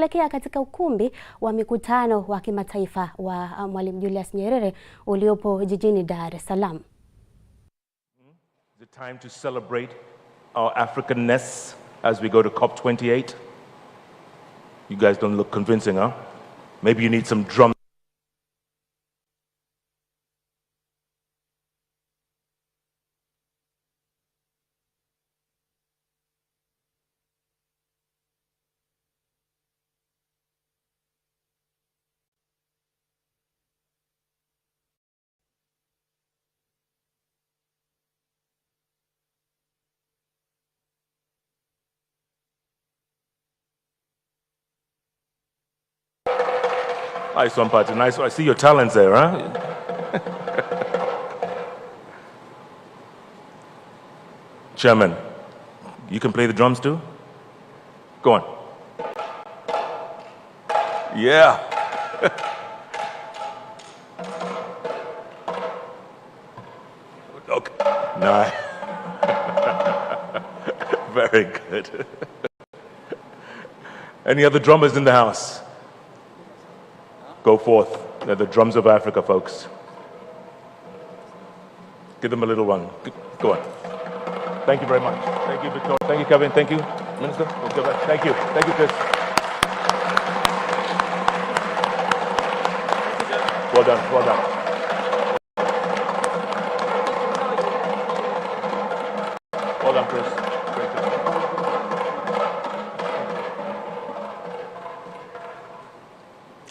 tunaelekea katika ukumbi wa mikutano wa kimataifa wa Mwalimu Julius Nyerere uliopo jijini Dar es Salaam. The time to celebrate our Africanness as we go to COP28. You guys don't look convincing, huh? Maybe you need some drum. Nice one, Pati. Nice. I see your talents there, huh? Chairman, you can play the drums too? Go on. Yeah. Okay. Nice. Very good. Any other drummers in the house? Go forth. They're the drums of Africa, folks. Give them a little run. Go on. Thank you very much. Thank you, Victoria. Thank you, Kevin. Thank you, Minister. Let's go back. Thank you. Thank you, Chris. Well done. Well done. Well done, Chris. Great job.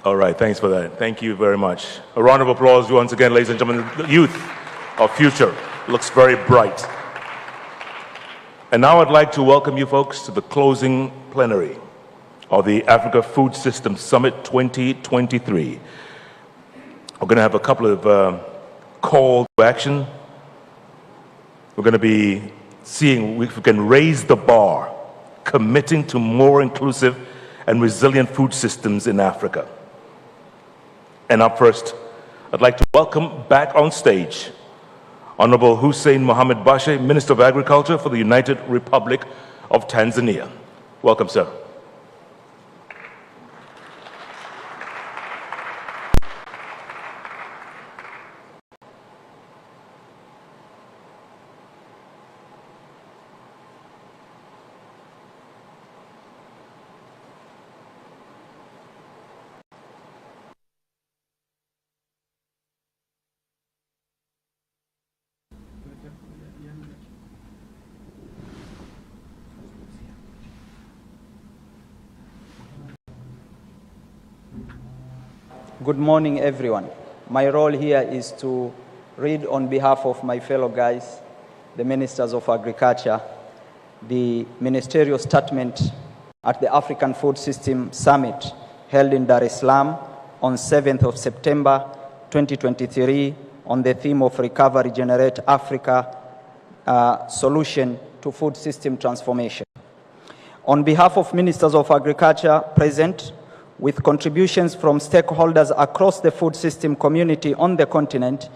All right, thanks for that. Thank you very much. A round of applause once again, ladies and gentlemen. The youth of future looks very bright. And now I'd like to welcome you folks to the closing plenary of the Africa Food System Summit 2023. We're going to have a couple of calls to action. We're going to be seeing if we can raise the bar, committing to more inclusive and resilient food systems in Africa. And up first, I'd like to welcome back on stage Honorable Hussein Mohamed Bashe, Minister of Agriculture for the United Republic of Tanzania. Welcome, sir. Good morning, everyone. My role here is to read on behalf of my fellow guys, the Ministers of Agriculture, the ministerial statement at the African Food System Summit held in Dar es Salaam on 7th of September 2023 on the theme of Recovery Generate Africa, Solution to Food System Transformation. On behalf of Ministers of Agriculture present, with contributions from stakeholders across the food system community on the continent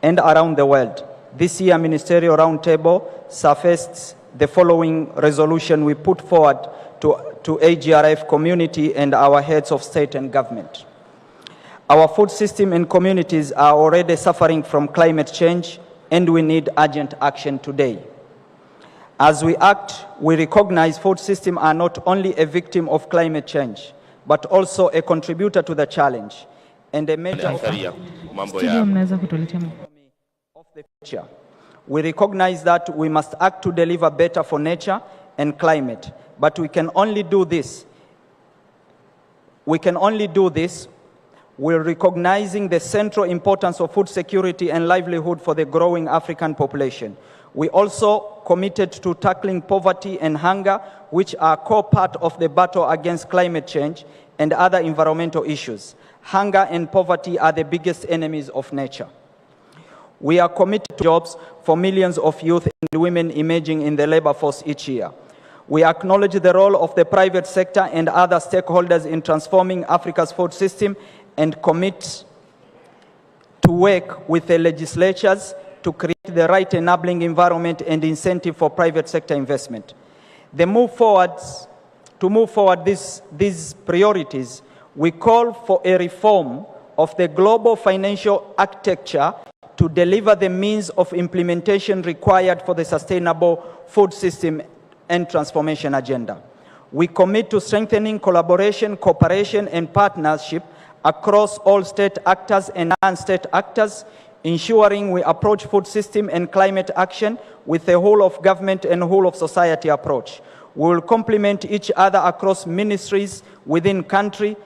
and around the world, this year Ministerial Roundtable surfaced the following resolution we put forward to Agrf community and our heads of state and government. Our food system and communities are already suffering from climate change, and we need urgent action today. As we act, we recognize food systems are not only a victim of climate change, but also a contributor to the challenge and a major of the future. We recognize that we must act to deliver better for nature and climate, but we can only do this. While recognizing the central importance of food security and livelihood for the growing African population. We also committed to tackling poverty and hunger, which are a core part of the battle against climate change and other environmental issues. Hunger and poverty are the biggest enemies of nature. We are committed to jobs for millions of youth and women emerging in the labor force each year. We acknowledge the role of the private sector and other stakeholders in transforming Africa's food system and commit to work with the legislatures to create the right enabling environment and incentive for private sector investment. The move forward to move forward these priorities, we call for a reform of the global financial architecture to deliver the means of implementation required for the sustainable food system and transformation agenda. We commit to strengthening collaboration, cooperation, and partnership across all state actors and non-state actors, ensuring we approach food system and climate action with a whole of government and whole of society approach. We will complement each other across ministries within country,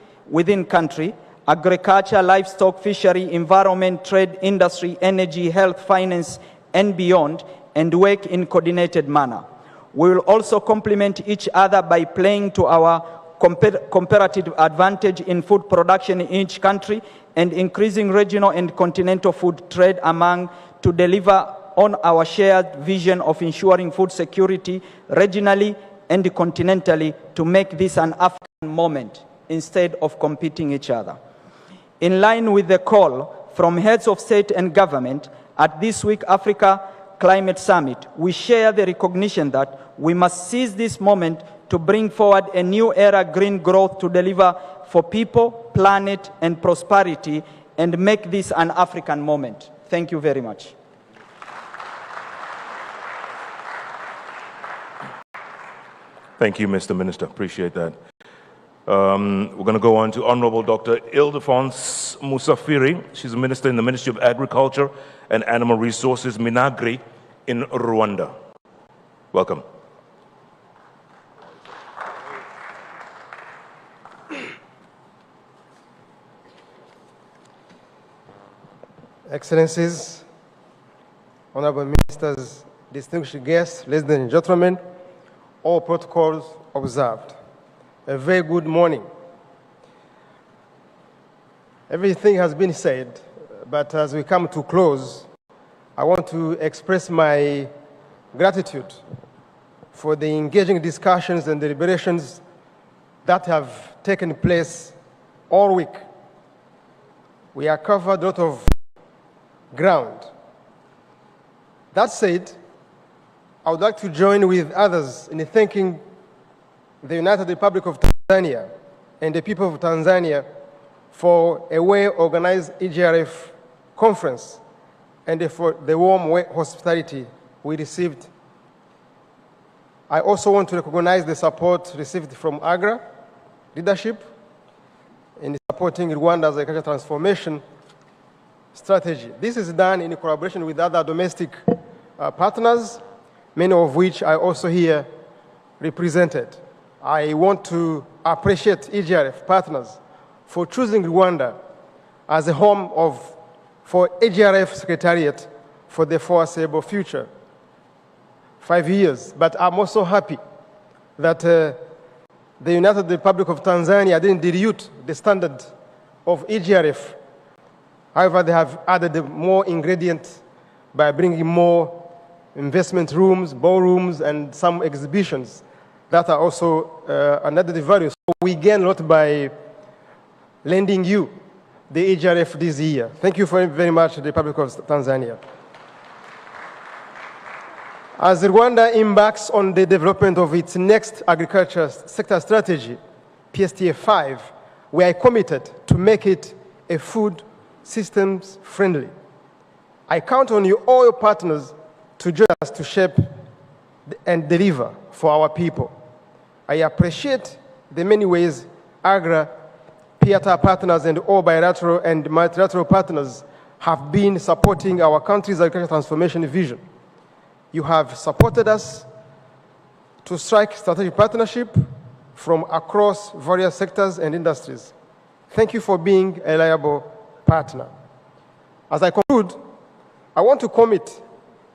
agriculture, livestock, fishery, environment, trade, industry, energy, health, finance, and beyond, and work in coordinated manner. We will also complement each other by playing to our comparative advantage in food production in each country and increasing regional and continental food trade among to deliver on our shared vision of ensuring food security regionally and continentally to make this an African moment instead of competing each other. In line with the call from heads of state and government at this week's Africa Climate Summit, we share the recognition that we must seize this moment to bring forward a new era green growth to deliver for people, planet, and prosperity, and make this an African moment. Thank you very much. Thank you, Mr. Minister. Appreciate that. We're going to go on to Honorable Dr. Ildefonse Musafiri. She's a minister in the Ministry of Agriculture and Animal Resources, Minagri, in Rwanda. Welcome. Excellencies, honorable ministers, distinguished guests, ladies and gentlemen, all protocols observed. A very good morning. Everything has been said, but as we come to close, I want to express my gratitude for the engaging discussions and deliberations that have taken place all week. We have covered a lot of ground. That said, I would like to join with others in thanking the United Republic of Tanzania and the people of Tanzania for a well-organized Agrf conference and for the warm hospitality we received. I also want to recognize the support received from Agrf leadership in supporting Rwanda's agricultural transformation strategy. This is done in collaboration with other domestic partners, many of which I also here represented. I want to appreciate Agrf partners for choosing Rwanda as a home for Agrf Secretariat for the foreseeable future, 5 years. But I'm also happy that the United Republic of Tanzania didn't dilute the standard of Agrf. However, they have added more ingredients by bringing more investment rooms, ballrooms, and some exhibitions that are also an added value. So we gain a lot by lending you the Agrf this year. Thank you very much, the Republic of Tanzania. As Rwanda embarks on the development of its next agriculture sector strategy, PSTA 5, we are committed to make it a food systems friendly. I count on you, all your partners, to join us to shape and deliver for our people. I appreciate the many ways AGRA, PIATA partners, and all bilateral and multilateral partners have been supporting our country's agricultural transformation vision. You have supported us to strike strategic partnership from across various sectors and industries. Thank you for being a reliable partner. As I conclude, I want to commit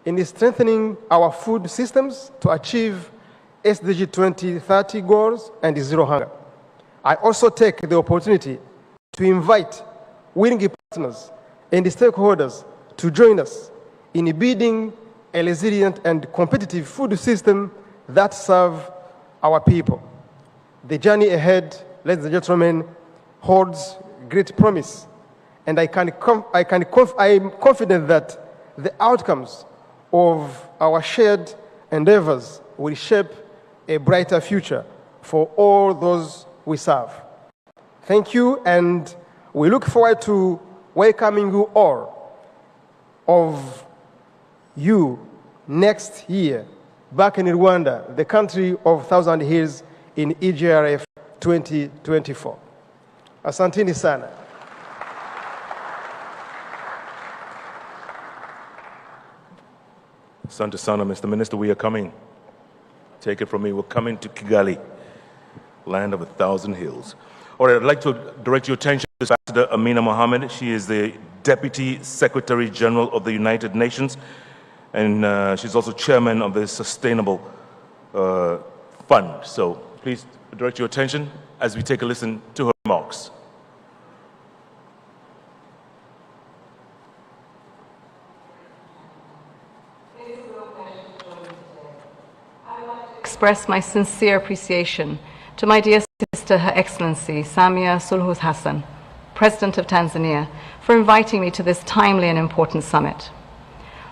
in strengthening our food systems to achieve SDG 2030 goals and zero hunger. I also take the opportunity to invite willing partners and stakeholders to join us in building a resilient and competitive food system that serves our people. The journey ahead, ladies and gentlemen, holds great promise, and I am confident that the outcomes of our shared endeavors will shape a brighter future for all those we serve. Thank you, and we look forward to welcoming you all of you next year back in Rwanda, the country of Thousand Hills, in Agrf 2024. Asanteni sana. Asante sana, Mr. Minister, we are coming. Take it from me, we're coming to Kigali, land of 1,000 hills. All right, I'd like to direct your attention to Ambassador Amina Mohammed. She is the Deputy Secretary General of the United Nations, and she's also chairman of the Sustainable Fund. So please direct your attention as we take a listen to her remarks. Express my sincere appreciation to my dear sister, Her Excellency Samia Suluhu Hassan, President of Tanzania, for inviting me to this timely and important summit.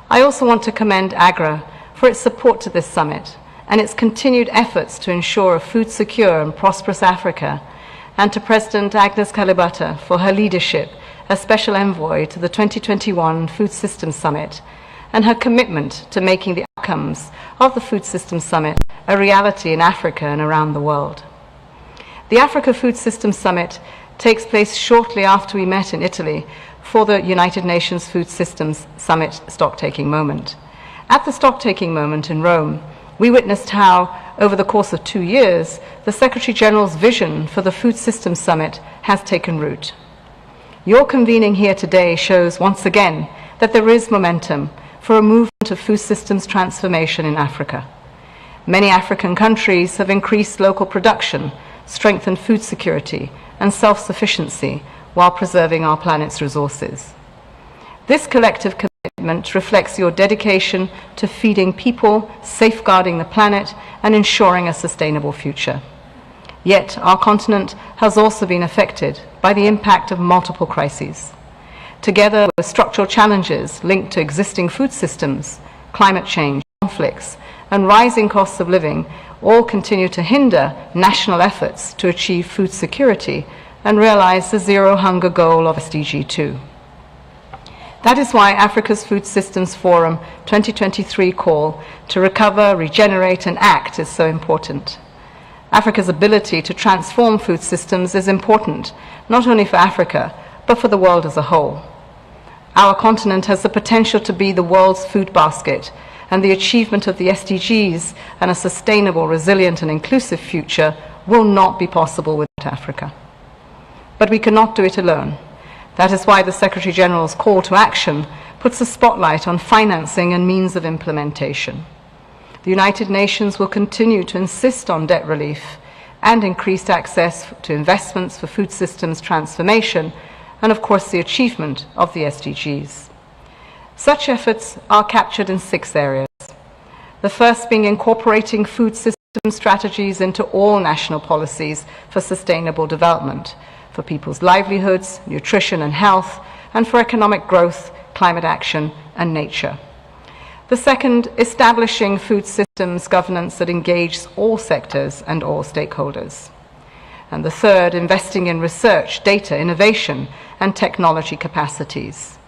I also want to commend Agrf for its support to this summit and its continued efforts to ensure a food-secure and prosperous Africa, and to President Agnes Kalibata for her leadership as Special Envoy to the 2021 Food Systems Summit, and her commitment to making the outcomes of the Food Systems Summit a reality in Africa and around the world. The Africa Food Systems Summit takes place shortly after we met in Italy for the United Nations Food Systems Summit stocktaking moment. At the stocktaking moment in Rome, we witnessed how, over the course of 2 years, the Secretary General's vision for the Food Systems Summit has taken root. Your convening here today shows once again that there is momentum for a movement of food systems transformation in Africa. Many African countries have increased local production, strengthened food security and self-sufficiency while preserving our planet's resources. This collective commitment reflects your dedication to feeding people, safeguarding the planet, and ensuring a sustainable future. Yet, our continent has also been affected by the impact of multiple crises. Together with structural challenges linked to existing food systems, climate change, conflicts, and rising costs of living, all continue to hinder national efforts to achieve food security and realize the zero hunger goal of SDG 2. That is why Africa's Food Systems Forum 2023 call to recover, regenerate, and act is so important. Africa's ability to transform food systems is important, not only for Africa, but for the world as a whole. Our continent has the potential to be the world's food basket, and the achievement of the SDGs and a sustainable, resilient, and inclusive future will not be possible without Africa. But we cannot do it alone. That is why the Secretary General's call to action puts a spotlight on financing and means of implementation. The United Nations will continue to insist on debt relief and increased access to investments for food systems transformation, and of course the achievement of the SDGs. Such efforts are captured in 6 areas. The first being incorporating food system strategies into all national policies for sustainable development, for people's livelihoods, nutrition and health, and for economic growth, climate action, and nature. The second, establishing food systems governance that engages all sectors and all stakeholders. And the third, investing in research, data, innovation, and technology capacities.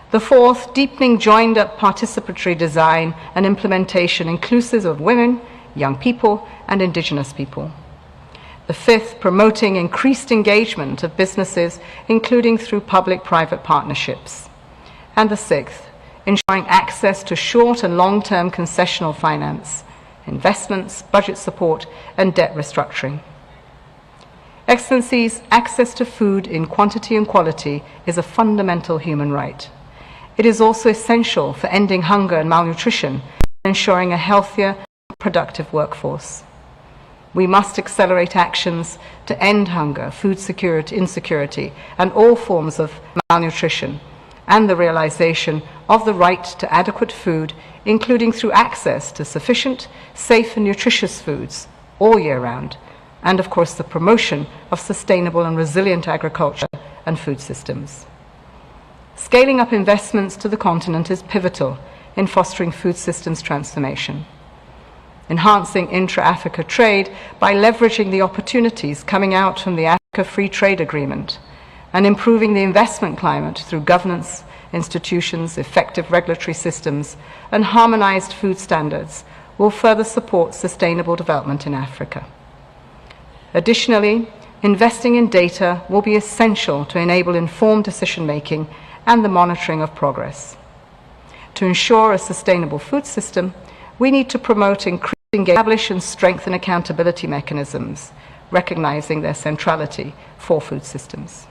The fourth, deepening joined-up participatory design and implementation inclusive of women, young people, and indigenous people. The fifth, promoting increased engagement of businesses, including through public-private partnerships. And the sixth, ensuring access to short and long-term concessional finance, investments, budget support, and debt restructuring. Excellencies, access to food in quantity and quality is a fundamental human right. It is also essential for ending hunger and malnutrition and ensuring a healthier, productive workforce. We must accelerate actions to end hunger, food security, insecurity, and all forms of malnutrition, and the realization of the right to adequate food, including through access to sufficient, safe, and nutritious foods all year round, and of course the promotion of sustainable and resilient agriculture and food systems. Scaling up investments to the continent is pivotal in fostering food systems transformation. enhancing intra-Africa trade by leveraging the opportunities coming out from the Africa Free Trade Agreement, and improving the investment climate through governance, institutions, effective regulatory systems, and harmonized food standards will further support sustainable development in Africa. Additionally, investing in data will be essential to enable informed decision-making and the monitoring of progress. To ensure a sustainable food system, we need to promote increasing engagement, establish and strengthen accountability mechanisms, recognizing their centrality for food systems.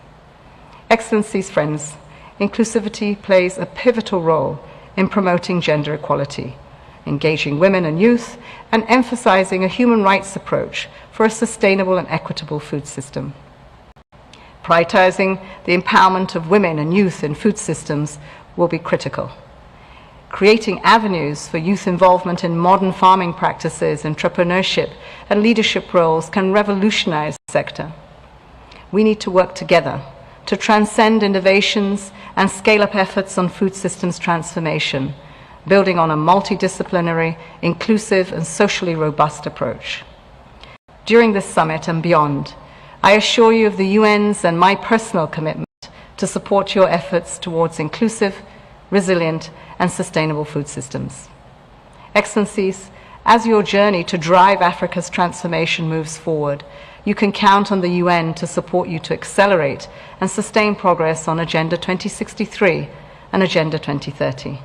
Excellencies, friends, inclusivity plays a pivotal role in promoting gender equality, engaging women and youth, and emphasizing a human rights approach for a sustainable and equitable food system. Prioritizing the empowerment of women and youth in food systems will be critical. Creating avenues for youth involvement in modern farming practices, entrepreneurship, and leadership roles can revolutionize the sector. We need to work together to transcend innovations and scale up efforts on food systems transformation, building on a multidisciplinary, inclusive, and socially robust approach. During this summit and beyond, I assure you of the UN's and my personal commitment to support your efforts towards inclusive, resilient, and sustainable food systems. Excellencies, as your journey to drive Africa's transformation moves forward, you can count on the UN to support you to accelerate and sustain progress on Agenda 2063 and Agenda 2030.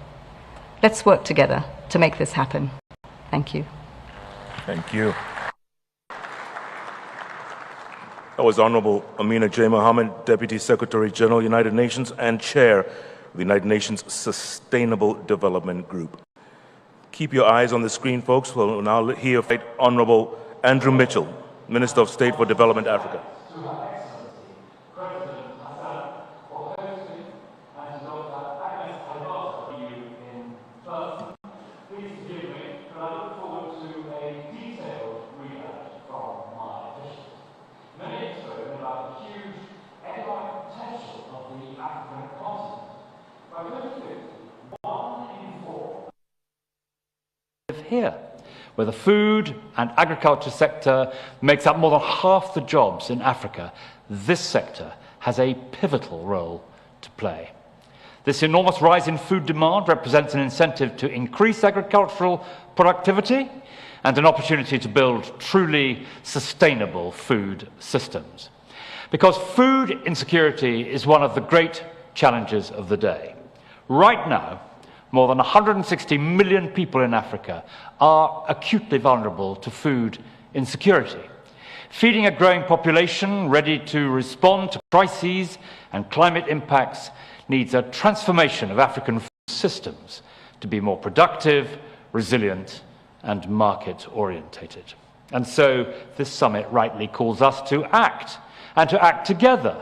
Let's work together to make this happen. Thank you. Thank you. That was Honorable Amina J. Mohammed, Deputy Secretary General, United Nations, and Chair of the United Nations Sustainable Development Group. Keep your eyes on the screen, folks. We'll now hear from Honorable Andrew Mitchell, Minister of State for Development, Africa. Here, where the food and agriculture sector makes up more than half the jobs in Africa, this sector has a pivotal role to play. This enormous rise in food demand represents an incentive to increase agricultural productivity and an opportunity to build truly sustainable food systems. Because food insecurity is one of the great challenges of the day. Right now, more than 160 million people in Africa are acutely vulnerable to food insecurity. Feeding a growing population ready to respond to crises and climate impacts needs a transformation of African food systems to be more productive, resilient, and market-orientated. And so this summit rightly calls us to act, and to act together.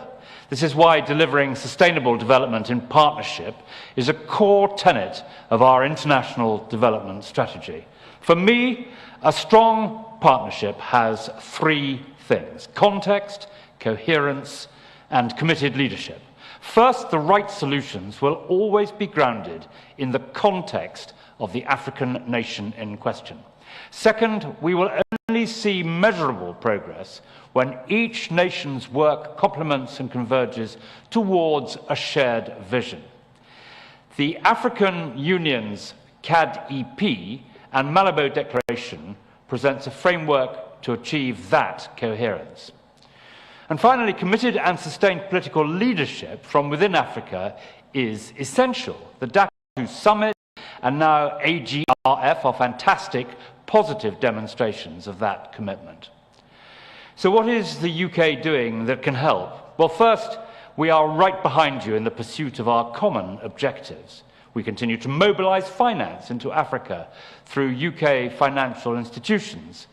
This is why delivering sustainable development in partnership is a core tenet of our international development strategy. For me, a strong partnership has three things: context, coherence, and committed leadership. First, the right solutions will always be grounded in the context of the African nation in question. Second, we will only see measurable progress when each nation's work complements and converges towards a shared vision. The African Union's CAD-EP and Malabo Declaration presents a framework to achieve that coherence. And finally, committed and sustained political leadership from within Africa is essential. The Dakar Summit and now AGRF are fantastic, positive demonstrations of that commitment. So what is the UK doing that can help? Well, first, we are right behind you in the pursuit of our common objectives. We continue to mobilize finance into Africa through UK financial institutions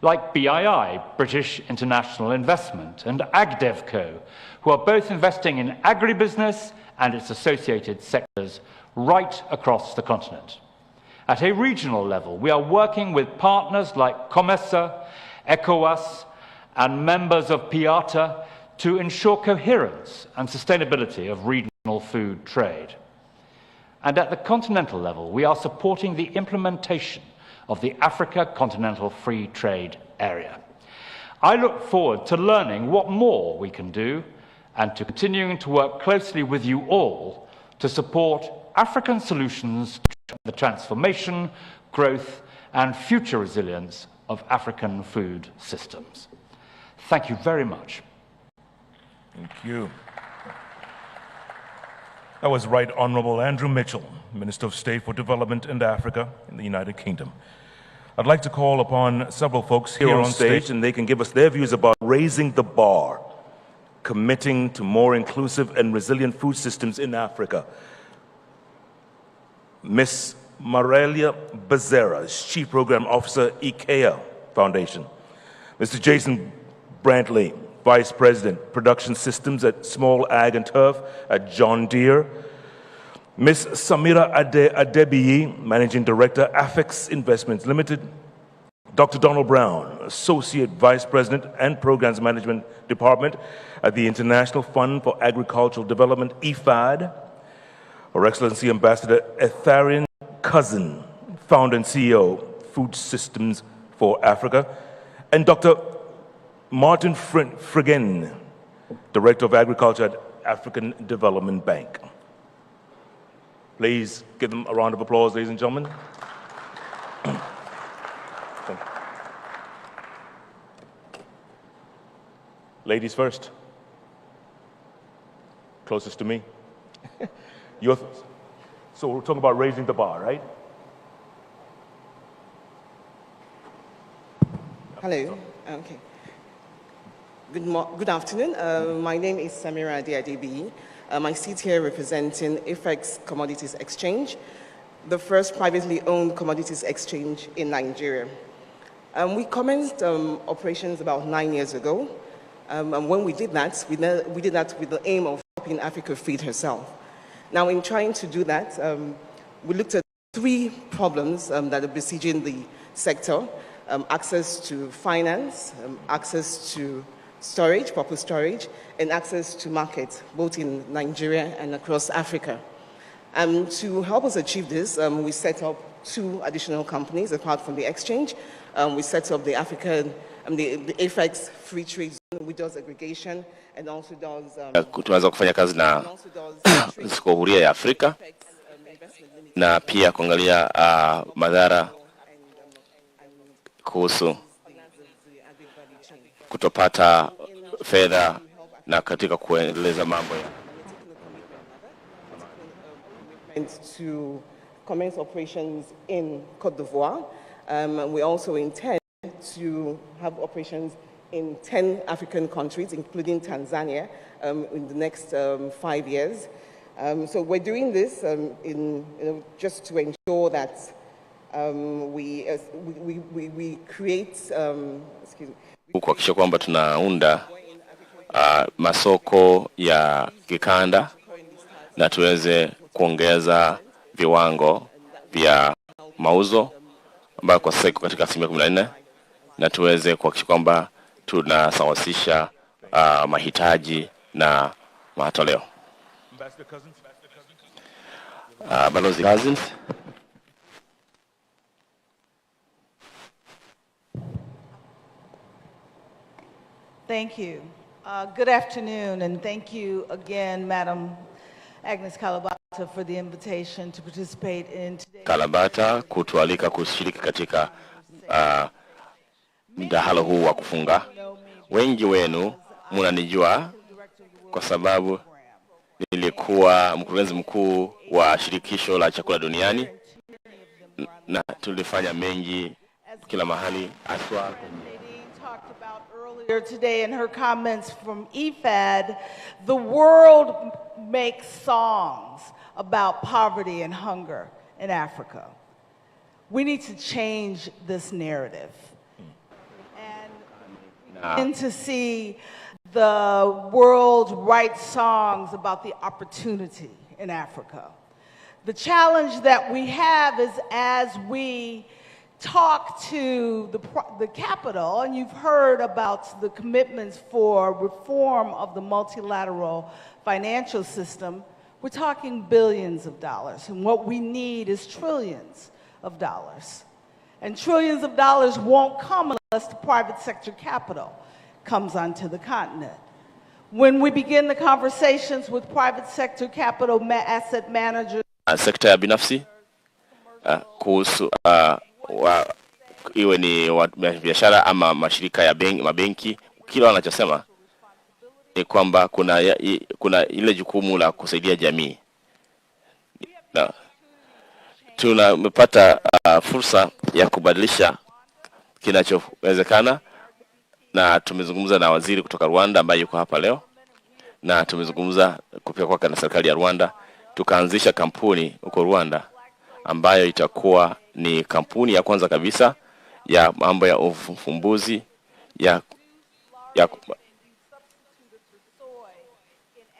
like BII, British International Investment, and Agrf, who are both investing in agribusiness and its associated sectors right across the continent. At a regional level, we are working with partners like COMESA, ECOWAS, and members of PIATA to ensure coherence and sustainability of regional food trade. And at the continental level, we are supporting the implementation of the Africa Continental Free Trade Area. I look forward to learning what more we can do and to continuing to work closely with you all to support African solutions to the transformation, growth, and future resilience of African food systems. Thank you very much. Thank you. That was Right Honourable Andrew Mitchell, Minister of State for Development and Africa in the United Kingdom. I'd like to call upon several folks here on stage, and they can give us their views about raising the bar, committing to more inclusive and resilient food systems in Africa. Ms. Marelia Becerra, Chief Program Officer, IKEA Foundation. Mr. Jason Brantley, Vice President, Production Systems at Small Ag and Turf at John Deere. Ms. Samira Adebiyi, Managing Director, Afex Investments Limited. Dr. Donald Brown, Associate Vice President and Programs Management Department at the International Fund for Agricultural Development, IFAD. Her Excellency Ambassador Etharian Cousin, Founder and CEO, Food Systems for Africa. And Dr. Martin Frigen, Director of Agriculture at African Development Bank. Please give them a round of applause, ladies and gentlemen. Ladies first. Closest to me. So we're talking about raising the bar, right? Hello. Okay. Good afternoon. My name is Samira Adebiyi. I sit here representing Afex Commodities Exchange, the first privately owned commodities exchange in Nigeria. We commenced operations about 9 years ago. And when we did that, we did that with the aim of helping Africa feed herself. Now, in trying to do that, we looked at three problems that are besieging the sector: access to finance, access to storage, proper storage, and access to markets, both in Nigeria and across Africa. To help us achieve this, we set up two additional companies apart from the exchange. We set up the Afex Free Trade Zone, which does aggregation and also does tunaweza kufanya kazi na soko huria ya Afrika na pia kuangalia madhara kuhusu kutopata fedha na katika kuendeleza mambo ya to commence operations in Côte d'Ivoire. We also intend to have operations in 10 African countries, including Tanzania, in the next 5 years. So we're doing this just to ensure that we create, kuhakikisha kwamba tunaunda masoko ya kikanda na tuweze kuongeza viwango vya mauzo ambayo kwa sasa iko katika 14% na tuweze kuhakikisha kwamba tunasawasisha mahitaji na matoleo. Balozi Cousins. Thank you. Good afternoon, and thank you again, Madam Agnes Kalabata, for the invitation to participate in today's Kalabata kutualika kushiriki katika mdahalo huu wa kufunga. Wengi wenu mnanijua kwa sababu nilikuwa mkurugenzi mkuu wa shirikisho la chakula duniani na tulifanya mengi kila mahali aswa. Earlier today in her comments from IFAD, the world makes songs about poverty and hunger in Africa. We need to change this narrative and to see the world write songs about the opportunity in Africa. The challenge that we have is as we talk to the capital, and you've heard about the commitments for reform of the multilateral financial system, we're talking billions of dollars, and what we need is trillions of dollars. And trillions of dollars won't come unless the private sector capital comes onto the continent. When we begin the conversations with private sector capital asset managers, sekta ya binafsi kuhusu iwe ni biashara ama mashirika ya mabenki, kila wanachosema ni kwamba kuna ile jukumu la kusaidia jamii. Na tumepata fursa ya kubadilisha kinachowezekana, na tumezungumza na waziri kutoka Rwanda ambaye yuko hapa leo, na tumezungumza kupia kwa na serikali ya Rwanda. Tukaanzisha kampuni huko Rwanda ambayo itakuwa ni kampuni ya kwanza kabisa ya mambo ya ufumbuzi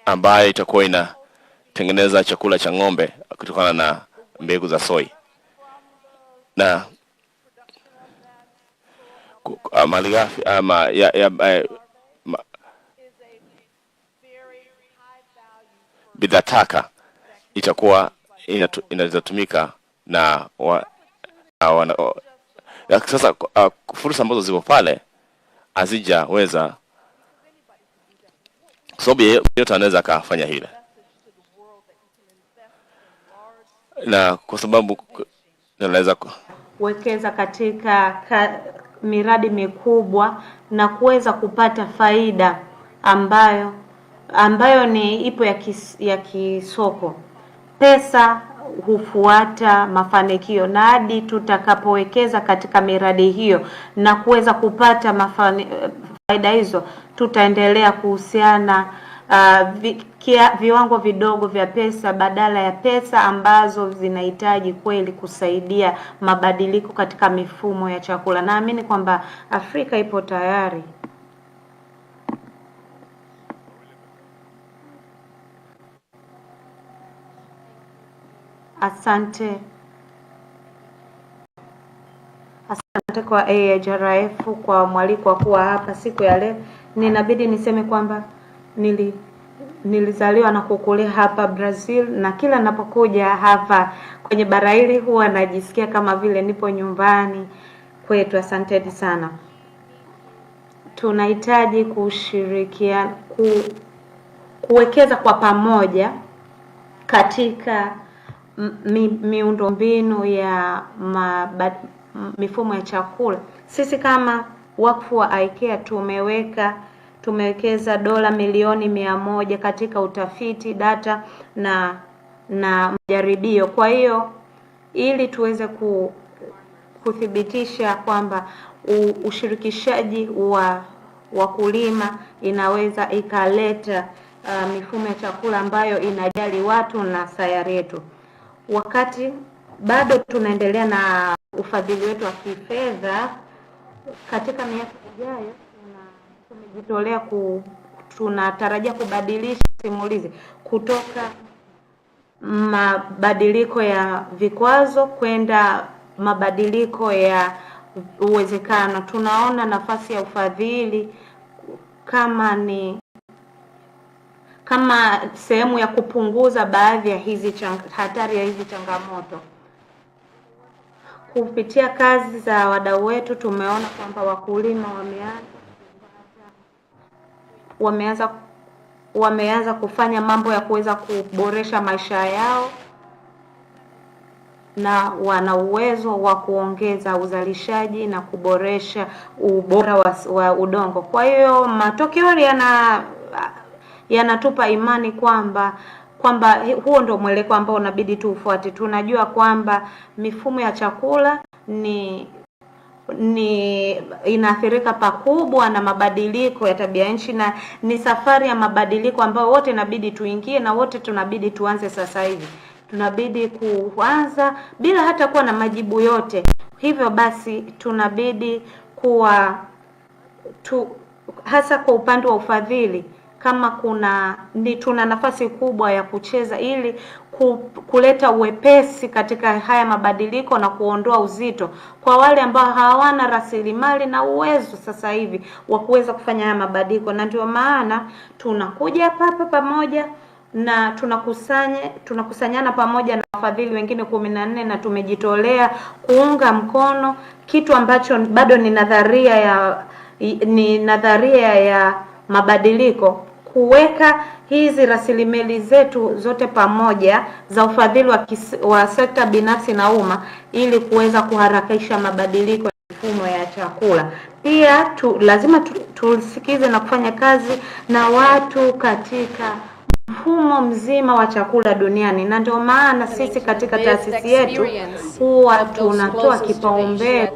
ambayo itakuwa inatengeneza chakula cha ng'ombe kutokana na mbegu za soy. Na malighafi ama bidhaa taka itakuwa inatumika na sasa fursa ambazo zipo pale hazijaweza, sababu yote anaweza kufanya hile, na kwa sababu naweza kuwekeza katika miradi mikubwa na kuweza kupata faida ambayo ni ipo ya kisoko. Pesa hufuata mafanikio, na hadi tutakapowekeza katika miradi hiyo na kuweza kupata faida hizo, tutaendelea kuhusiana viwango vidogo vya pesa badala ya pesa ambazo zinahitaji kweli kusaidia mabadiliko katika mifumo ya chakula. Naamini kwamba Afrika ipo tayari. Asante kwa Agrf kwa mwaliko wa kuwa hapa siku ya leo. Ninabidi niseme kwamba nilizaliwa na kukulia hapa Brazil, na kila ninapokuja hapa kwenye bara hili huwa najisikia kama vile nipo nyumbani kwetu. Asanteni sana. Tunahitaji kushirikiana, kuwekeza kwa pamoja katika miundombinu ya mifumo ya chakula. Sisi kama wakfu wa IKEA tumewekeza dola milioni 100 katika utafiti, data na majaribio. Kwa hiyo ili tuweze kuthibitisha kwamba ushirikishaji wa wakulima inaweza ikaleta mifumo ya chakula ambayo inajali watu na sayari yetu. Wakati bado tunaendelea na ufadhili wetu wa kifedha, katika miaka ijayo tumejitolea tunatarajia kubadilisha simulizi kutoka mabadiliko ya vikwazo kwenda mabadiliko ya uwezekano. Tunaona nafasi ya ufadhili kama sehemu ya kupunguza baadhi ya hatari ya hizi changamoto. Kupitia kazi za wadau wetu tumeona kwamba wakulima wameanza kufanya mambo ya kuweza kuboresha maisha yao, na wana uwezo wa kuongeza uzalishaji na kuboresha ubora wa udongo. Kwa hiyo matokeo yanatupa imani kwamba huo ndio mwelekeo ambao unabidi tuufuate. Tunajua kwamba mifumo ya chakula inaathirika pakubwa na mabadiliko ya tabia nchi, na ni safari ya mabadiliko ambayo wote inabidi tuingie, na wote tunabidi tuanze sasa hivi. Tunabidi kuanza bila hata kuwa na majibu yote. Hivyo basi tunabidi hasa kwa upande wa ufadhili, kama tuna nafasi kubwa ya kucheza ili kuleta uwepesi katika haya mabadiliko na kuondoa uzito kwa wale ambao hawana rasilimali na uwezo sasa hivi wa kuweza kufanya haya mabadiliko. Na ndio maana tunakuja hapa pamoja na tunakusanyana pamoja na wafadhili wengine 14 na tumejitolea kuunga mkono kitu ambacho bado ni nadharia ya mabadiliko, kuweka hizi rasilimali zetu zote pamoja za ufadhili wa sekta binafsi na umma ili kuweza kuharakisha mabadiliko ya mifumo ya chakula. Pia lazima tusikize na kufanya kazi na watu katika mfumo mzima wa chakula duniani, na ndio maana sisi katika taasisi yetu huwa tunatoa kipaumbele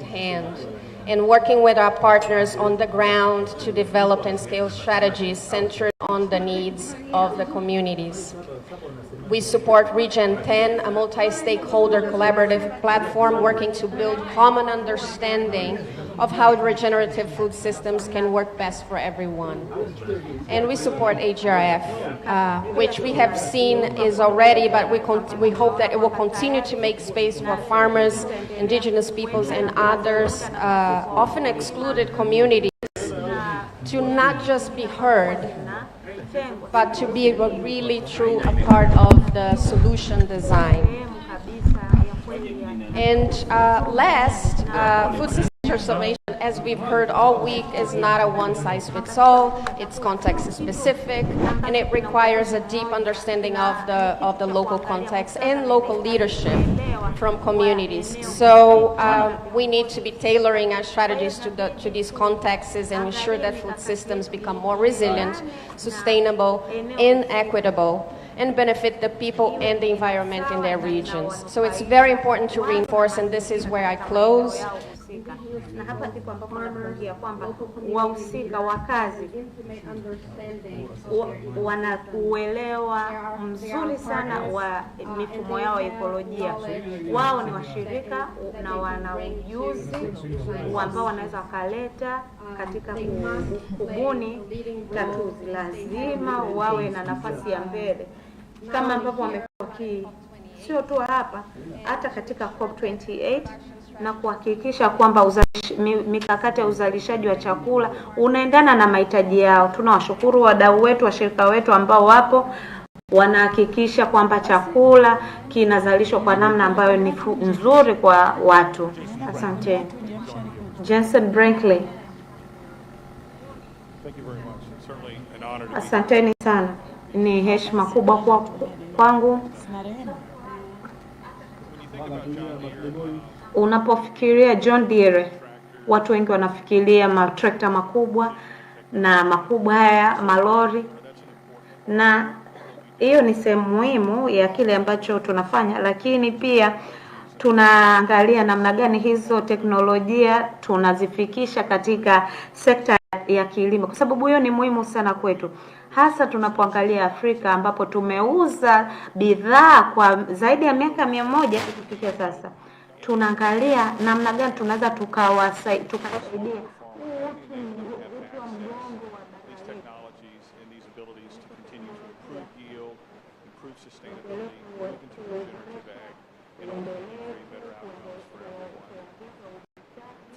and working with our partners on the ground to develop and scale strategies centered on the needs of the communities. We support Region 10, a multi-stakeholder collaborative platform working to build common understanding of how regenerative food systems can work best for everyone. And we support Agrf, which we have seen is already, but we hope that it will continue to make space for farmers, indigenous peoples, and others, often excluded communities, to not just be heard, but to be really true a part of the solution design. And last, food system transformation, as we've heard all week, is not a one-size-fits-all. It's context-specific, and it requires a deep understanding of the local context and local leadership from communities. So we need to be tailoring our strategies to these contexts and ensure that food systems become more resilient, sustainable, and equitable, and benefit the people and the environment in their regions. So it's very important to reinforce, and this is where I close. Na hapa ndipo ambapo nakuambia kwamba wahusika wa kazi wana uelewa mzuri sana wa mifumo yao ya ekolojia. Wao ni washirika na wana ujuzi ambao wanaweza wakaleta katika kubuni tatuzi. Lazima wawe na nafasi ya mbele kama ambavyo wamekuwa sio tu hapa, hata katika COP28, na kuhakikisha kwamba mikakati ya uzalishaji wa chakula unaendana na mahitaji yao. Tunawashukuru wadau wetu, washirika wetu ambao wapo wanahakikisha kwamba chakula kinazalishwa kwa namna ambayo ni nzuri kwa watu. Asante. Jensen Brinkley. Asanteni sana. Ni heshima kubwa kwangu. Unapofikiria John Deere, watu wengi wanafikiria matrekta makubwa na makubwa haya malori, na hiyo ni sehemu muhimu ya kile ambacho tunafanya, lakini pia tunaangalia namna gani hizo teknolojia tunazifikisha katika sekta ya kilimo, kwa sababu hiyo ni muhimu sana kwetu, hasa tunapoangalia Afrika ambapo tumeuza bidhaa kwa zaidi ya miaka 100 kufikia sasa. Tunaangalia namna gani tunaweza tukawasaidia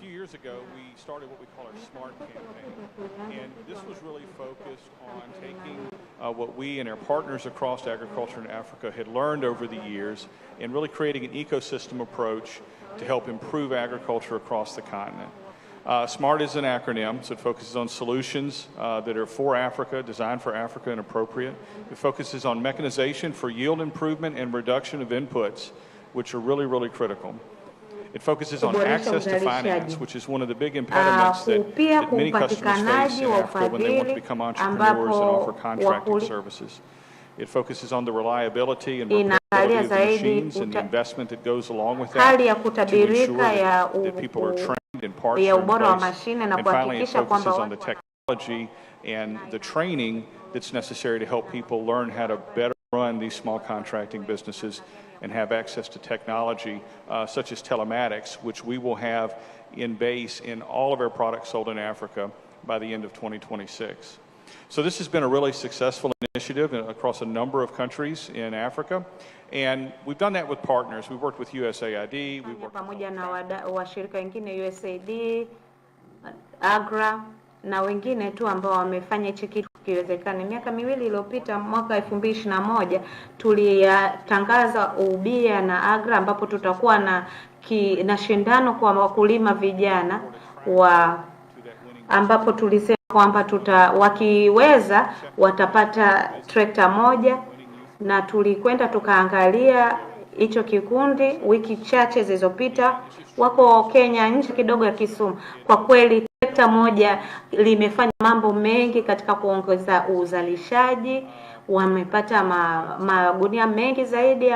A few years ago, we started what we call our SMART campaign, and this was really focused on taking what we and our partners across agriculture in Africa had learned over the years and really creating an ecosystem approach to help improve agriculture across the continent. SMART is an acronym, so it focuses on solutions that are for Africa, designed for Africa and appropriate. It focuses on mechanization for yield improvement and reduction of inputs, which are really, really critical. It focuses on access to finance, which is one of the big impediments that many customers face in Africa when they want to become entrepreneurs and offer contracting services. It focuses on the reliability and repairability of the machines and the investment that goes along with that to ensure that people are trained and parts are in place. And finally, it focuses on the technology and the training that's necessary to help people learn how to better run these small contracting businesses and have access to technology such as telematics, which we will have in base in all of our products sold in Africa by the end of 2026. So this has been a really successful initiative across a number of countries in Africa, and we've done that with partners. We've worked with USAID, we've worked pamoja na washirika wengine USAID, Agrf na wengine tu ambao wamefanya hichi kitu. kiwezekani. Miaka miwili iliyopita, mwaka 2021, tulitangaza ubia na Agrf, ambapo tutakuwa na shindano kwa wakulima vijana ambapo tulisema kwamba wakiweza watapata trekta moja, na tulikwenda tukaangalia hicho kikundi wiki chache zilizopita. Wako Kenya, nje kidogo ya Kisumu. Kwa kweli trekta moja limefanya mambo mengi katika kuongeza uzalishaji. Wamepata magunia mengi zaidi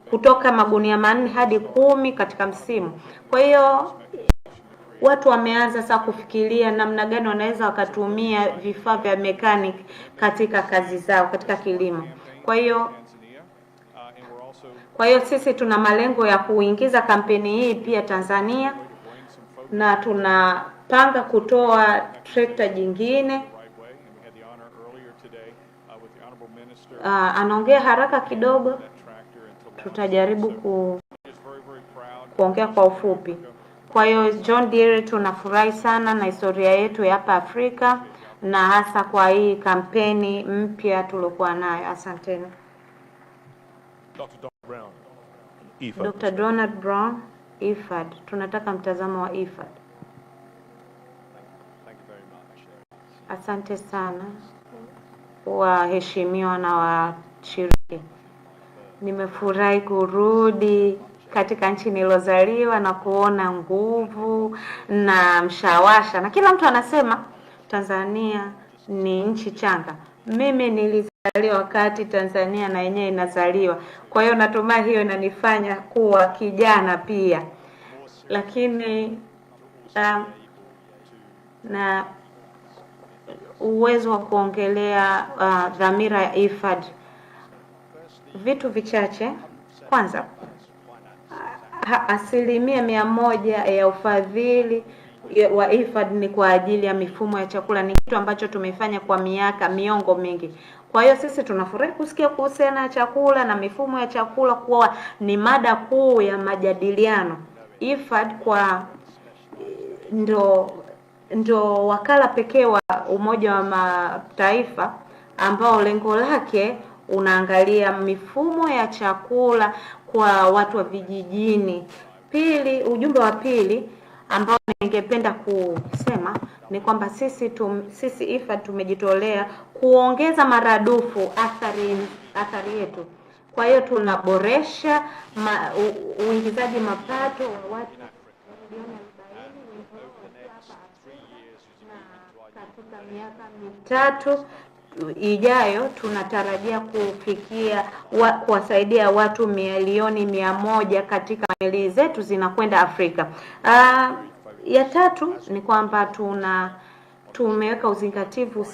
kutoka magunia 4 hadi 10 katika msimu. Kwa hiyo watu wameanza sasa kufikiria namna gani wanaweza wakatumia vifaa vya mechanic katika kazi zao katika kilimo. Kwa hiyo sisi tuna malengo ya kuingiza kampeni hii pia Tanzania, na tunapanga kutoa trekta jingine. Anaongea haraka kidogo, tutajaribu kuongea kwa ufupi. Kwa hiyo John Deere tunafurahi sana na historia yetu ya hapa Afrika, na hasa kwa hii kampeni mpya tuliokuwa nayo. Asanteni. Dr. Donald Brown, IFAD. Tunataka mtazamo wa IFAD. Asante sana waheshimiwa na washiriki. Nimefurahi kurudi katika nchi nilozaliwa na kuona nguvu na mshawasha, na kila mtu anasema Tanzania ni nchi changa. Mimi nilizaliwa wakati Tanzania na yenyewe inazaliwa, kwa hiyo natumai hiyo inanifanya kuwa kijana pia. Lakini na uwezo wa kuongelea dhamira ya IFAD, vitu vichache. Kwanza, 100% ya ufadhili wa IFAD ni kwa ajili ya mifumo ya chakula. Ni kitu ambacho tumefanya kwa miongo mingi. Kwa hiyo sisi tunafurahi kusikia kuhusiana na chakula na mifumo ya chakula kuwa ni mada kuu ya majadiliano. IFAD ndo wakala pekee wa Umoja wa Mataifa ambao lengo lake unaangalia mifumo ya chakula kwa watu wa vijijini. Pili, ujumbe wa pili ambao ningependa kusema ni kwamba sisi IFAD tumejitolea kuongeza maradufu athari yetu. Kwa hiyo tunaboresha uingizaji mapato wa watu milioni 40 katika miaka 3 ijayo tunatarajia kufikia kuwasaidia watu milioni 100 katika meli zetu zinakwenda Afrika. Ya tatu ni kwamba tumeweka uzingativu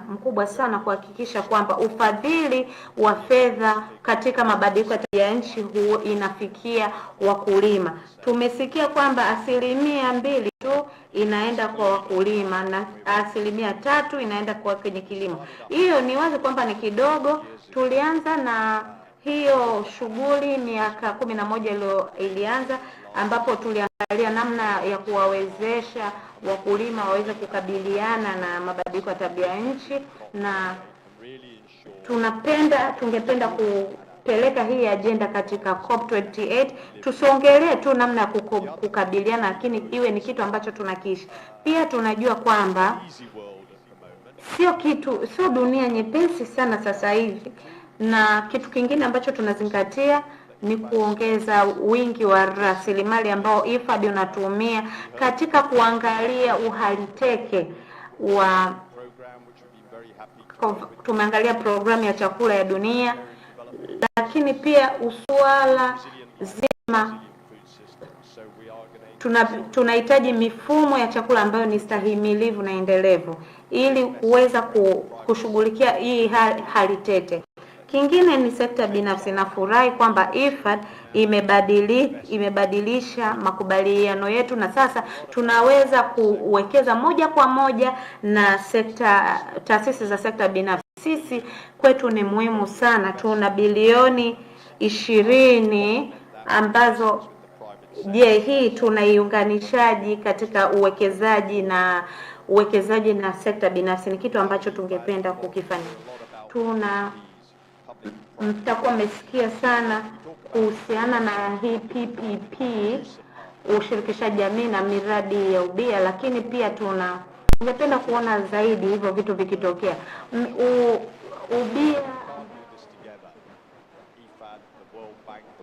mkubwa sana kuhakikisha kwamba ufadhili wa fedha katika mabadiliko ya tabia nchi huo inafikia wakulima. Tumesikia kwamba 2% tu inaenda kwa wakulima na 3% inaenda kwenye kilimo. Hiyo ni wazi kwamba ni kidogo. Tulianza na hiyo shughuli miaka 11 ilianza, ambapo tuliangalia namna ya kuwawezesha wakulima waweze kukabiliana na mabadiliko ya tabia nchi, na tungependa kupeleka hii agenda katika COP28. Tusongelee tu namna ya kukabiliana, lakini iwe ni kitu ambacho tunakiishi. Pia tunajua kwamba sio dunia nyepesi sana sasa hivi, na kitu kingine ambacho tunazingatia ni kuongeza wingi wa rasilimali ambao IFAD unatumia katika kuangalia uhaliteke wa tumeangalia programu ya chakula ya dunia, lakini pia usuala zima tunahitaji mifumo ya chakula ambayo ni stahimilivu na endelevu ili kuweza kushughulikia hii hali tete. Kingine ni sekta binafsi. Nafurahi kwamba IFAD imebadilisha makubaliano yetu, na sasa tunaweza kuwekeza moja kwa moja na taasisi za sekta binafsi. Sisi kwetu ni muhimu sana. Tuna bilioni 20 ambazo hii tunaiunganishaji katika uwekezaji na uwekezaji na sekta binafsi ni kitu ambacho tungependa kukifanya. Mtakuwa mmesikia sana kuhusiana na hii PPP, ushirikishaji jamii na miradi ya ubia, lakini pia tungependa kuona zaidi hivyo vitu vikitokea. Ubia,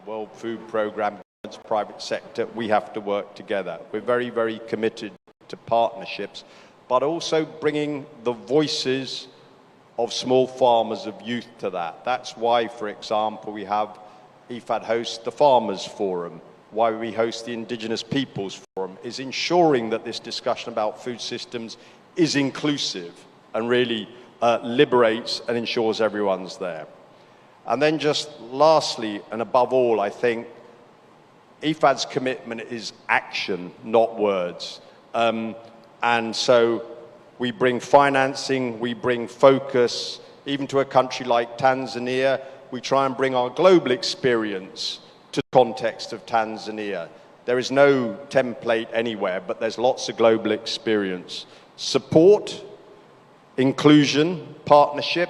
the World Food Programme, private sector, we have to work together. We're very, very committed to partnerships, but also bringing the voices of small farmers, of youth to that. That's why, for example, we have IFAD host the Farmers Forum, why we host the Indigenous Peoples Forum, is ensuring that this discussion about food systems is inclusive and really liberates and ensures everyone's there. And then just lastly, and above all, I think IFAD's commitment is action, not words. And so we bring financing, we bring focus, even to a country like Tanzania. We try and bring our global experience to the context of Tanzania. There is no template anywhere, but there's lots of global experience. Support, inclusion, partnership,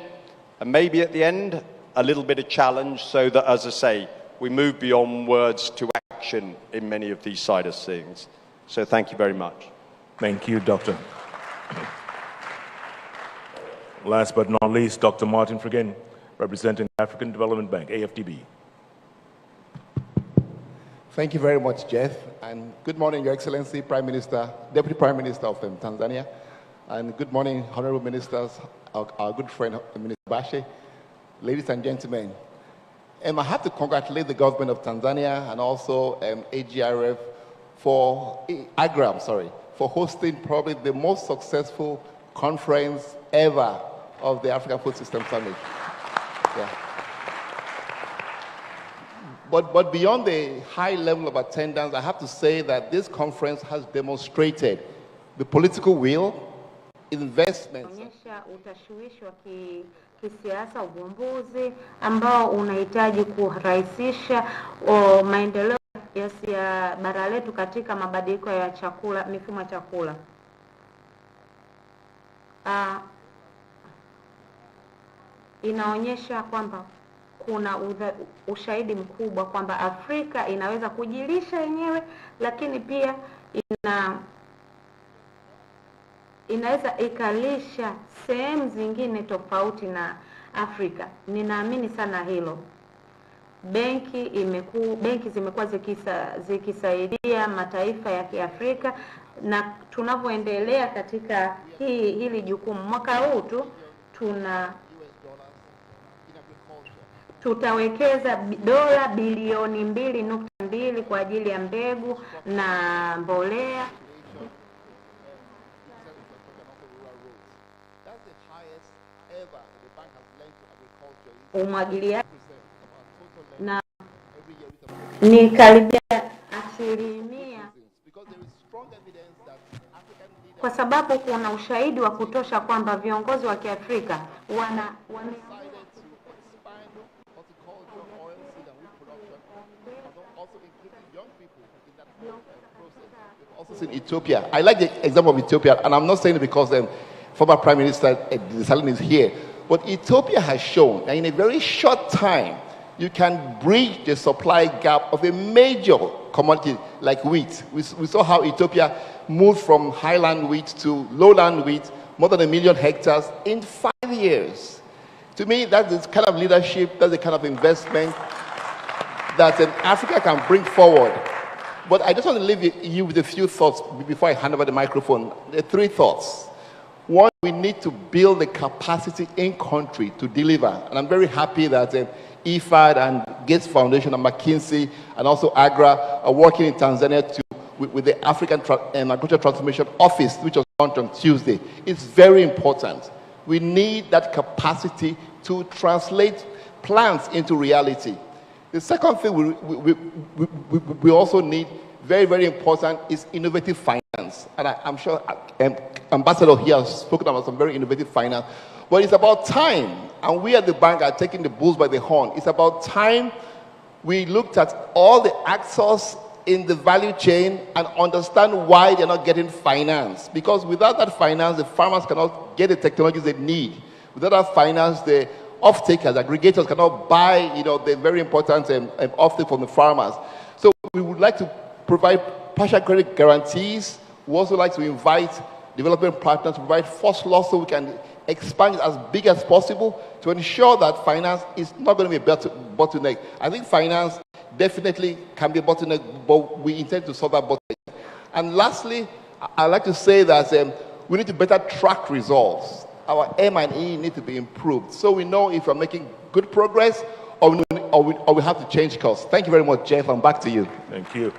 and maybe at the end, a little bit of challenge so that, as I say, we move beyond words to action in many of these side of things. So thank you very much. Thank you, Doctor. Last but not least, Dr. Martin Friggin, representing the African Development Bank, AFDB. Thank you very much, Jeff. And good morning, Your Excellency, Prime Minister, Deputy Prime Minister of Tanzania. And good morning, honorable ministers, our good friend, Minister Bashe. Ladies and gentlemen, I have to congratulate the government of Tanzania and also Agrf for hosting probably the most successful conference ever of the African Food System Summit. Yeah. But beyond the high level of attendance, I have to say that this conference has demonstrated the political will, investments. Utashawishi wa kisiasa, uvumbuzi ambao unahitaji kurahisisha maendeleo ya bara letu katika mabadiliko ya chakula, mifumo ya chakula. Inaonyesha kwamba kuna ushahidi mkubwa kwamba Afrika inaweza kujilisha yenyewe, lakini pia inaweza ikalisha sehemu zingine tofauti na Afrika. Ninaamini sana hilo. Benki zimekuwa zikisaidia mataifa ya Kiafrika, na tunavyoendelea katika hili jukumu mwaka huu tutawekeza dola bilioni 2.2 kwa ajili ya mbegu na mbolea. Umwagiliaji na ni karibia 10%, kwa sababu kuna ushahidi wa kutosha kwamba viongozi wa Kiafrika in Ethiopia. I like the example of Ethiopia, and I'm not saying it because former Prime Minister Desalegn is here, but Ethiopia has shown that in a very short time, you can bridge the supply gap of a major commodity like wheat. We saw how Ethiopia moved from highland wheat to lowland wheat, more than 1 million hectares in 5 years. To me, that's the kind of leadership, that's the kind of investment that Africa can bring forward. But I just want to leave you with a few thoughts before I hand over the microphone. There are 3 thoughts. One, we need to build the capacity in country to deliver. And I'm very happy that IFAD and Gates Foundation and McKinsey and also Agrf are working in Tanzania with the African Agricultural Transformation Office, which was launched on Tuesday. It's very important. We need that capacity to translate plans into reality. The second thing we also need, very, very important, is innovative finance. And I'm sure Ambassador here has spoken about some very innovative finance. But it's about time, and we at the bank are taking the bulls by the horn. It's about time we looked at all the actors in the value chain and understand why they're not getting finance. Because without that finance, the farmers cannot get the technologies they need. Without that finance, the off-takers, aggregators cannot buy, the very important off-take from the farmers. So we would like to provide partial credit guarantees. We also like to invite development partners to provide first loss so we can expand it as big as possible to ensure that finance is not going to be a bottleneck. I think finance definitely can be a bottleneck, but we intend to solve that bottleneck. And lastly, I'd like to say that we need to better track results. Our M&E need to be improved so we know if we're making good progress or we have to change course. Thank you very much, Jeff, and back to you. Thank you.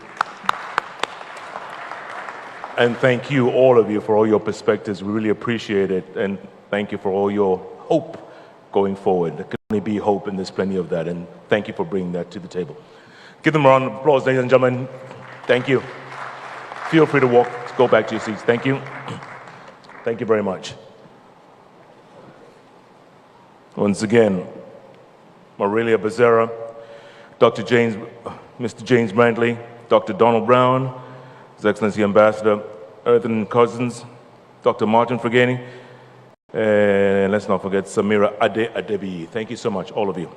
And thank you, all of you, for all your perspectives. We really appreciate it. And thank you for all your hope going forward. There can only be hope, and there's plenty of that. And thank you for bringing that to the table. Give them a round of applause, ladies and gentlemen. Thank you. Feel free to go back to your seats. Thank you. Thank you very much. Once again, Aurelia Becerra, Mr. James Brantley, Dr. Donald Brown, His Excellency Ambassador Earthen Cousins, Dr. Martin Fregeni, and let's not forget Samira Adebi. Thank you so much, all of you.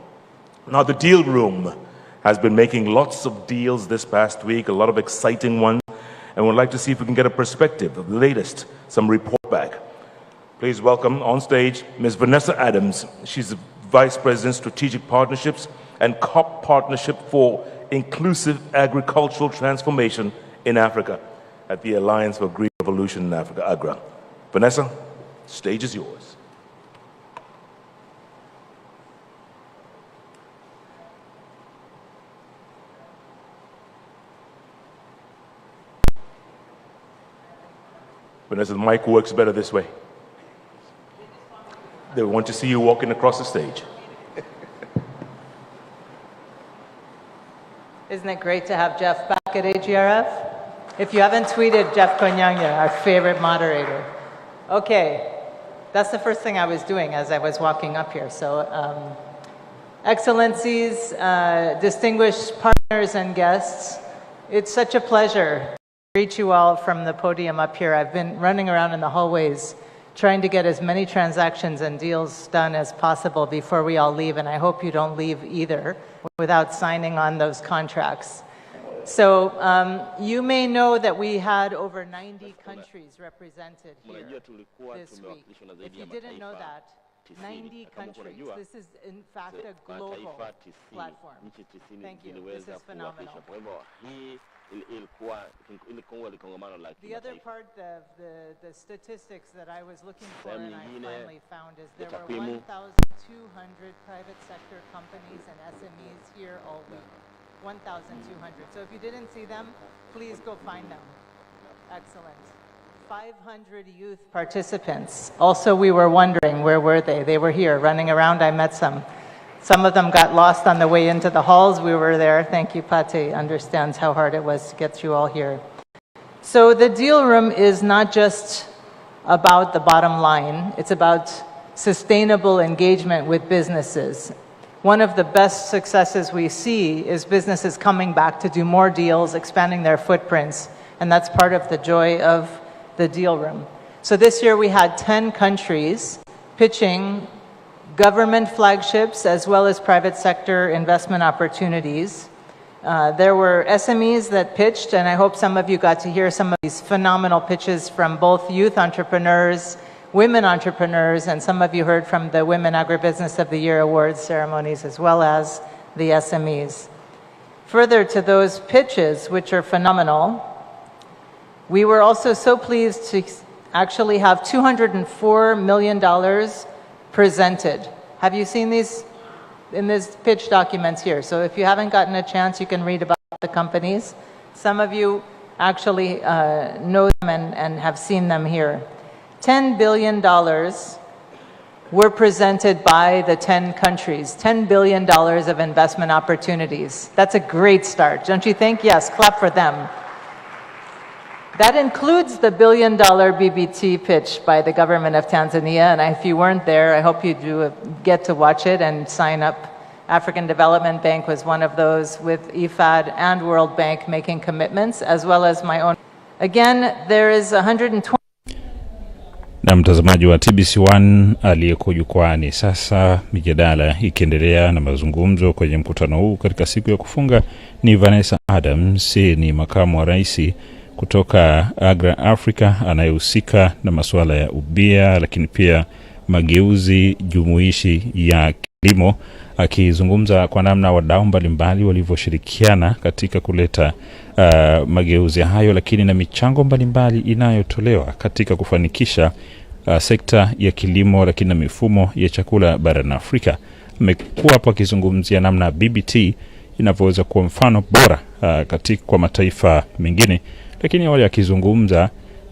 Now, the deal room has been making lots of deals this past week, a lot of exciting ones, and we'd like to see if we can get a perspective of the latest, some report back. Please welcome on stage Ms. Vanessa Adams. She's the Vice President, Strategic Partnerships and COP Partnership for Inclusive Agricultural Transformation in Africa at the Alliance for Green Revolution in Africa, Agrf. Vanessa, stage is yours. Vanessa, the mic works better this way. They want to see you walking across the stage. Isn't it great to have Jeff back at AGRF? If you haven't tweeted Jeff Konyanya, our favorite moderator. Okay, that's the first thing I was doing as I was walking up here. So, Excellencies, distinguished partners and guests, it's such a pleasure to greet you all from the podium up here. I've been running around in the hallways trying to get as many transactions and deals done as possible before we all leave, and I hope you don't leave either without signing on those contracts. So you may know that we had over 90 countries represented here this week. If you didn't know that, 90 countries. This is, in fact, a global platform. Thank you. This is phenomenal. The other part of the statistics that I was looking for and I finally found is there were 1,200 private sector companies and SMEs here all week. 1,200. So if you didn't see them, please go find them. Excellent. 500 youth participants. Also, we were wondering, where were they? They were here, running around. I met some. Some of them got lost on the way into the halls. We were there. Thank you, Pate. Understands how hard it was to get you all here. So the deal room is not just about the bottom line. It's about sustainable engagement with businesses. One of the best successes we see is businesses coming back to do more deals, expanding their footprints, and that's part of the joy of the deal room. So this year we had 10 countries pitching government flagships as well as private sector investment opportunities. There were SMEs that pitched, and I hope some of you got to hear some of these phenomenal pitches from both youth entrepreneurs, women entrepreneurs, and some of you heard from the Women Agribusiness of the Year awards ceremonies as well as the SMEs. Further to those pitches, which are phenomenal, we were also so pleased to actually have $204 million presented. Have you seen these in these pitch documents here? So if you haven't gotten a chance, you can read about the companies. Some of you actually know them and have seen them here. $10 billion were presented by the 10 countries. $10 billion of investment opportunities. That's a great start, don't you think? Yes, clap for them. That includes the $1 billion BBT pitch by the government of Tanzania, and if you weren't there, I hope you do get to watch it and sign up African Development Bank was one of those, with IFAD and World Bank making commitments, as well as my own. Again, there is 120. Na mtazamaji wa TBC1 aliyeko jukwaani sasa, mijadala ikiendelea na mazungumzo kwenye mkutano huu katika siku ya kufunga ni Vanessa Adams, ni makamu wa rais kutoka Afrika anayehusika na masuala ya ubia lakini pia mageuzi jumuishi ya kilimo, akizungumza kwa namna wadau mbalimbali walivyoshirikiana katika kuleta mageuzi hayo, lakini na michango mbalimbali inayotolewa katika kufanikisha sekta ya kilimo lakini na mifumo ya chakula barani Afrika. Amekuwa hapo akizungumzia namna BBT inavyoweza kuwa mfano bora katika kwa mataifa mengine, lakini wale akizungumza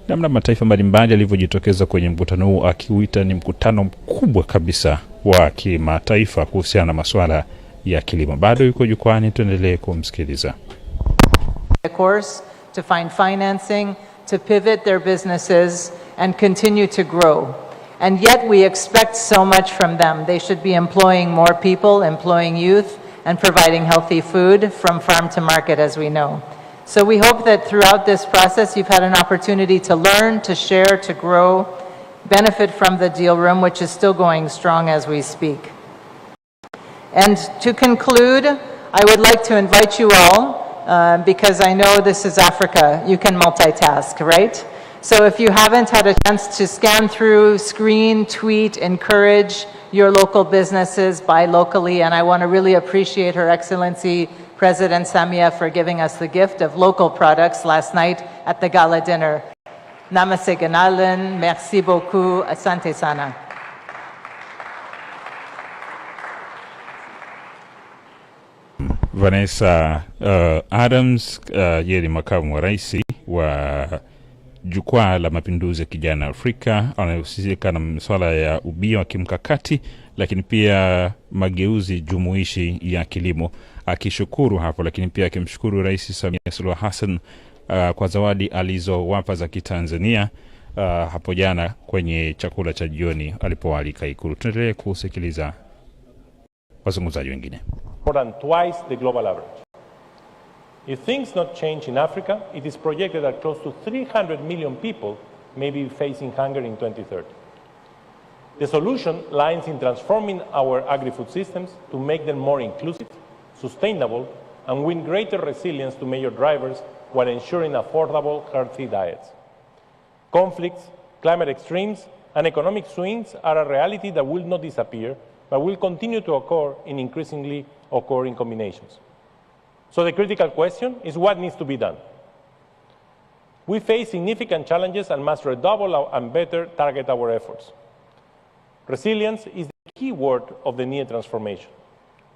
namna mataifa mbalimbali yalivyojitokeza kwenye mkutano huu, akiuita ni mkutano mkubwa kabisa wa kimataifa kuhusiana na masuala ya kilimo. Bado yuko jukwani, tuendelee kumsikiliza. Of course, to find financing, to pivot their businesses and continue to grow. And yet we expect so much from them. They should be employing more people, employing youth, and providing healthy food from farm to market, as we know. So we hope that throughout this process you've had an opportunity to learn, to share, to grow, benefit from the deal room, which is still going strong as we speak. And to conclude, I would like to invite you all, because I know this is Africa, you can multitask, right? So if you haven't had a chance to scan through, screen, tweet, encourage your local businesses, buy locally, and I want to really appreciate Her Excellency President Samia for giving us the gift of local products last night at the gala dinner. Namaste Ganalan, merci beaucoup, asante sana. Vanessa Adams, yeye ni makamu wa rais wa Jukwaa la Mapinduzi ya Kijana Afrika, anayehusika na masuala ya ubia wa kimkakati lakini pia mageuzi jumuishi ya kilimo, akishukuru hapo, lakini pia akimshukuru Rais Samia Suluhu Hassan kwa zawadi alizowapa za Kitanzania hapo jana kwenye chakula cha jioni alipoalika Ikulu. Tuendelee kusikiliza wazungumzaji wengine. More than twice the global average. If things not change in Africa, it is projected that close to 300 million people may be facing hunger in 2030. The solution lies in transforming our agri-food systems to make them more inclusive, sustainable, and win greater resilience to major drivers while ensuring affordable, healthy diets. Conflicts, climate extremes, and economic swings are a reality that will not disappear, but will continue to occur in increasingly occurring combinations. So the critical question is what needs to be done. We face significant challenges and must redouble and better target our efforts. Resilience is the key word of the needed transformation.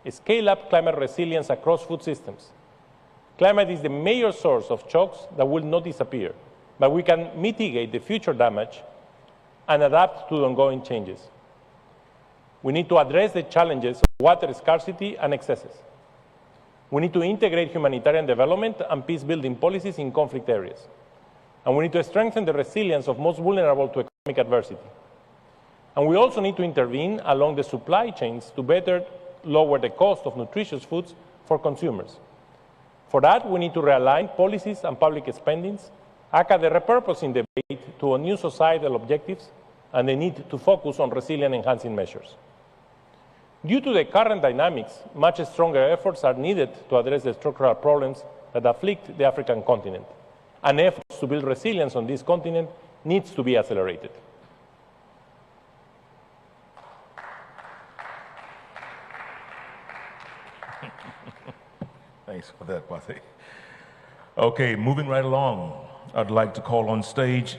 Scale up climate resilience across food systems. Climate is the major source of shocks that will not disappear, but we can mitigate the future damage and adapt to the ongoing changes. We need to address the challenges of water scarcity and excesses. We need to integrate humanitarian development and peace-building policies in conflict areas. And we need to strengthen the resilience of most vulnerable to economic adversity. And we also need to intervene along the supply chains to better lower the cost of nutritious foods for consumers. For that, we need to realign policies and public spendings, act at the repurposing debate to new societal objectives, and the need to focus on resilient-enhancing measures. Due to the current dynamics, much stronger efforts are needed to address the structural problems that afflict the African continent, and efforts to build resilience on this continent needs to be accelerated. Thanks for that, Pathy. Okay, moving right along, I'd like to call on stage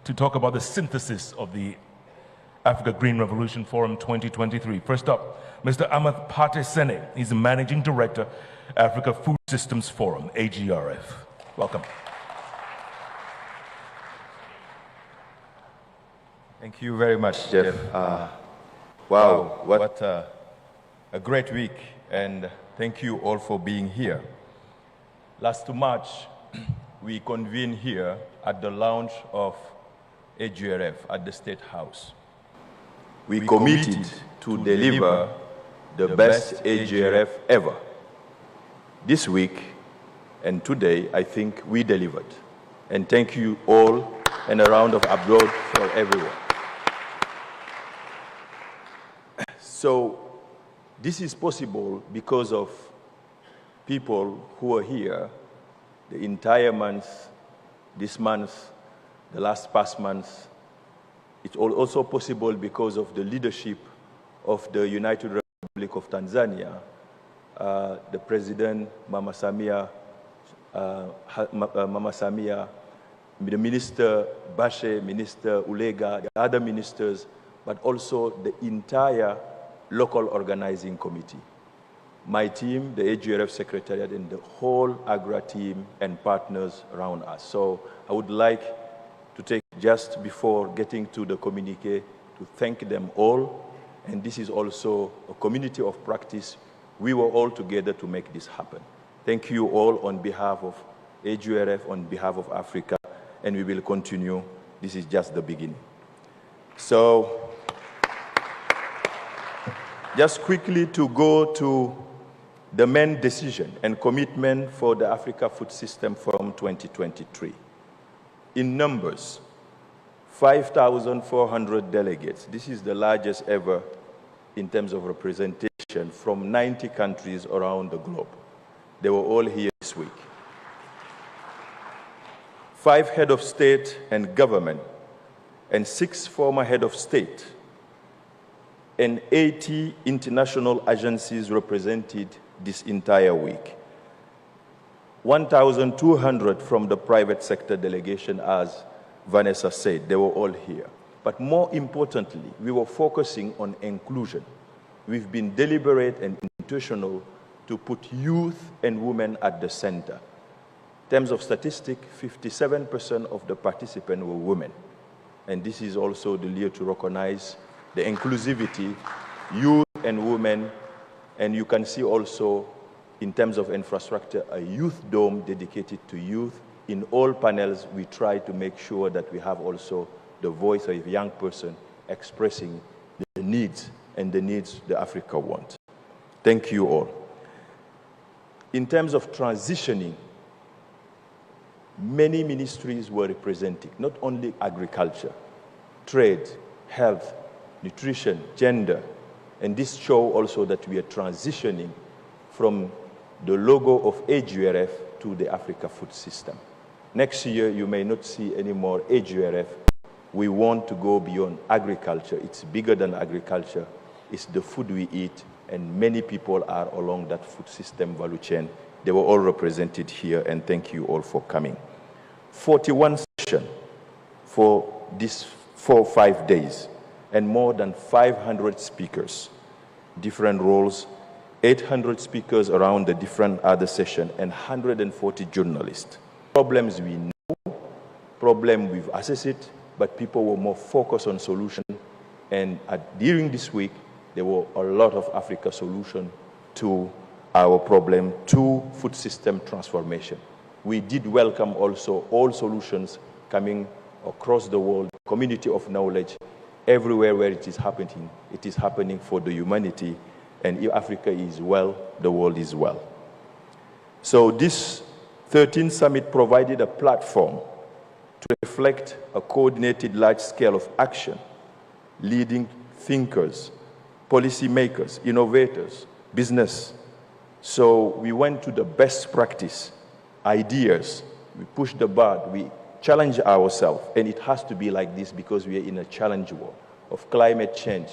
to talk about the synthesis of the Africa Green Revolution Forum 2023. First up, Mr. Amath Patesene. He's the Managing Director, Africa Food Systems Forum, AGRF. Welcome. Thank you very much, Jeff. Wow, what a great week, and thank you all for being here. Last March, we convened here at the launch of AGRF at the State House. We committed to deliver the best AGRF ever. This week and today, I think we delivered. And thank you all, and a round of applause for everyone. So this is possible because of people who are here the entire month, this month, the past month. It's also possible because of the leadership of the United Republic of Tanzania, the President, Mama Samia, the Minister Bashe, Minister Ulega, the other ministers, but also the entire local organizing committee. My team, the AGRF Secretariat, and the whole AGRA team and partners around us. So I would like to take, just before getting to the communique, to thank them all. And this is also a community of practice. We were all together to make this happen. Thank you all on behalf of AGRF, on behalf of Africa, and we will continue. This is just the beginning. So, just quickly to go to the main decision and commitment for the Africa Food System Forum 2023. In numbers, 5,400 delegates. This is the largest ever in terms of representation from 90 countries around the globe. They were all here this week. 5 heads of state and government, and 6 former heads of state, and 80 international agencies represented this entire week. 1,200 from the private sector delegation, as Vanessa said, they were all here. But more importantly, we were focusing on inclusion. We've been deliberate and intentional to put youth and women at the center. In terms of statistics, 57% of the participants were women. And this is also the year to recognize the inclusivity, youth and women. And you can see also, in terms of infrastructure, a youth dome dedicated to youth. In all panels, we try to make sure that we have also the voice of a young person expressing the needs and the needs the Africa want. Thank you all. In terms of transitioning, many ministries were represented, not only agriculture, trade, health, nutrition, gender, and this shows also that we are transitioning from the logo of AGRF to the Africa Food System. Next year, you may not see any more AGRF. We want to go beyond agriculture. It's bigger than agriculture. It's the food we eat, and many people are along that food system value chain. They were all represented here, and thank you all for coming. 41 sessions for these 4 or 5 days, and more than 500 speakers, different roles, 800 speakers around the different other sessions, and 140 journalists. Problems we know, problem we've assessed it, but people were more focused on solution. And during this week, there were a lot of Africa solutions to our problem, to food system transformation. We did welcome also all solutions coming across the world, community of knowledge, everywhere where it is happening for the humanity. And if Africa is well, the world is well. So this 13th summit provided a platform to reflect a coordinated large scale of action, leading thinkers, policymakers, innovators, business. So we went to the best practice, ideas, we pushed the bar, we challenge ourselves, and it has to be like this because we are in a challenge world of climate change,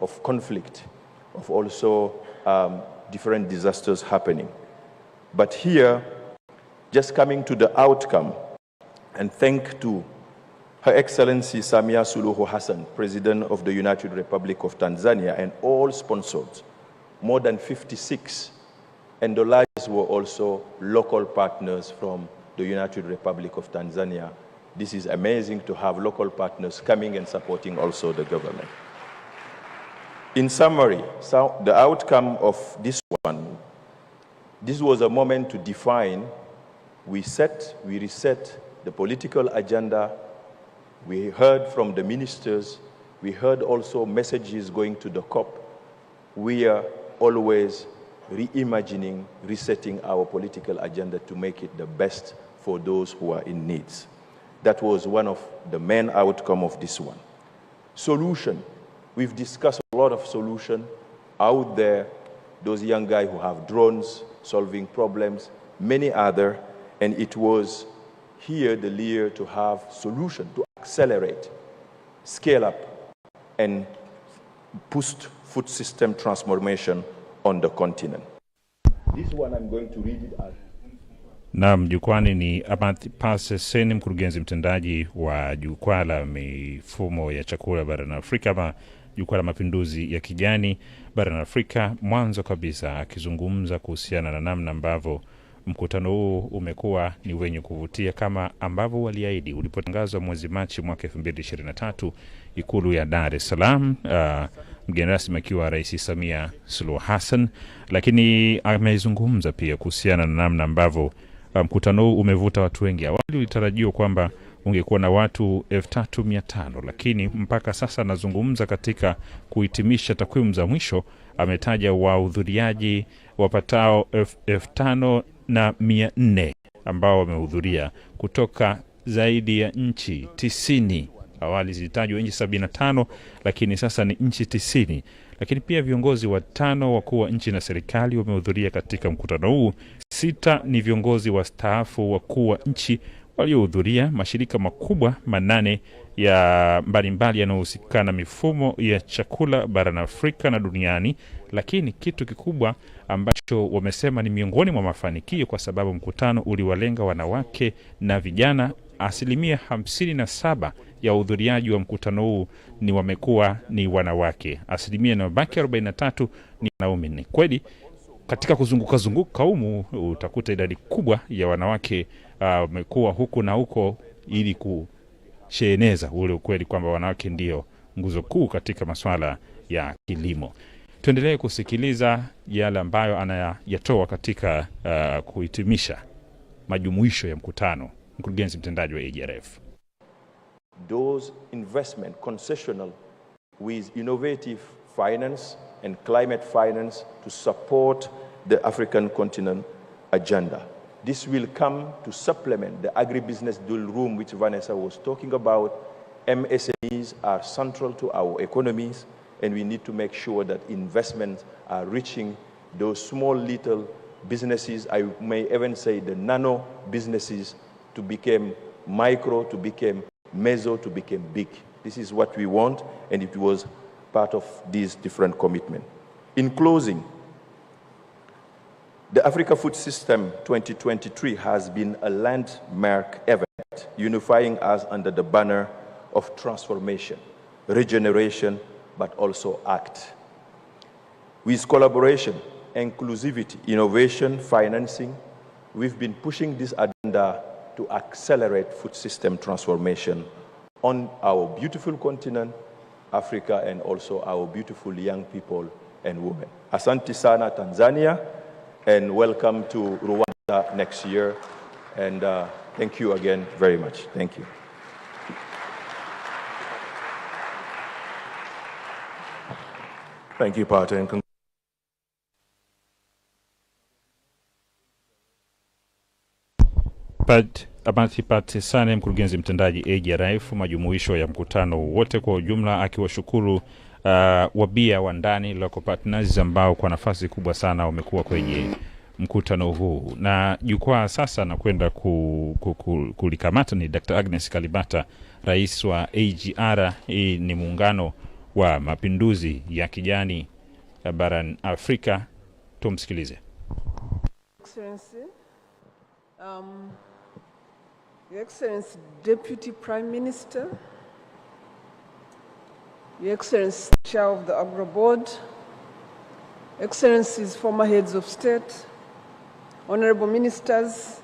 of conflict, of also different disasters happening. But here, just coming to the outcome, and thank to Her Excellency Samia Suluhu Hassan, President of the United Republic of Tanzania, and all sponsors, more than 56, and the largest were also local partners from the United Republic of Tanzania. This is amazing to have local partners coming and supporting also the government. In summary, so the outcome of this one, this was a moment to define, we reset the political agenda. We heard from the ministers. We heard also messages going to the COP. We are always reimagining, resetting our political agenda to make it the best for those who are in needs. That was one of the main outcomes of this one. Solution. We've discussed a lot of solution out there. Those young guys who have drones, solving problems, many other, and it was here the year to have solution, to accelerate, scale up, and boost food system transformation on the continent. This one I'm going to read it as. Naam, jukwani ni Abathi Pasesen, mkurugenzi mtendaji wa Jukwaa la Mifumo ya Chakula barani Afrika, ama Jukwaa la Mapinduzi ya Kijani barani Afrika, mwanzo kabisa akizungumza kuhusiana na namna ambavyo mkutano huu umekuwa ni wenye kuvutia kama ambavyo waliahidi ulipotangazwa mwezi Machi mwaka 2023 Ikulu ya Dar es Salaam, mgeni rasmi akiwa Rais Samia Suluhu Hassan. Lakini amezungumza pia kuhusiana na namna ambavyo mkutano huu umevuta watu wengi. Awali ulitarajiwa kwamba ungekuwa na watu 3,500, lakini mpaka sasa anazungumza katika kuhitimisha takwimu za mwisho, ametaja wahudhuriaji wapatao 5,400 ambao wamehudhuria kutoka zaidi ya nchi 90. Awali zilitajwa nchi 75, lakini sasa ni nchi 90. Lakini pia viongozi 5 wakuu wa nchi na serikali wamehudhuria katika mkutano huu. 6 ni viongozi wastaafu wakuu wa nchi waliohudhuria. Mashirika makubwa 8 ya mbalimbali yanayohusika na mifumo ya chakula barani Afrika na duniani. Lakini kitu kikubwa ambacho wamesema ni miongoni mwa mafanikio, kwa sababu mkutano uliwalenga wanawake na vijana. 57% ya wahudhuriaji wa mkutano huu ni wamekuwa ni wanawake. 43% ni wanaume. Ni kweli katika kuzunguka humu utakuta idadi kubwa ya wanawake wamekuwa huku na huko, ili kusheneza ule ukweli kwamba wanawake ndio nguzo kuu katika masuala ya kilimo. Tuendelee kusikiliza yale ambayo anayatoa katika kuhitimisha majumuisho ya mkutano mkurugenzi mtendaji wa Agrf. Those investment concessional with innovative finance and climate finance to support the African continent agenda. This will come to supplement the agribusiness dual room which Vanessa was talking about. MSMEs are central to our economies, and we need to make sure that investments are reaching those small little businesses, I may even say the nano businesses, to become micro, to become meso, to become big. This is what we want, and it was part of these different commitments. In closing, the Africa Food System 2023 has been a landmark event, unifying us under the banner of transformation, regeneration, but also act. With collaboration, inclusivity, innovation, financing, we've been pushing this agenda to accelerate food system transformation on our beautiful continent, Africa, and also our beautiful young people and women. Asante sana Tanzania, and welcome to Rwanda next year. And thank you again very much. Thank you. Thank you, Pate. And Abathi Pasesen, mkurugenzi mtendaji Agrf, majumuisho ya mkutano wote kwa ujumla, akiwashukuru wabia wa ndani local partners ambao kwa nafasi kubwa sana wamekuwa kwenye mkutano huu. Na jukwaa sasa na kwenda kulikamata ni Dr. Agnes Kalibata, rais wa AGR. Hii ni muungano wa mapinduzi ya kijani barani Afrika. Tumsikilize. Excellency, Your Excellency Deputy Prime Minister, Your Excellency Chair of the Agro Board, Excellencies, former heads of state, honorable ministers,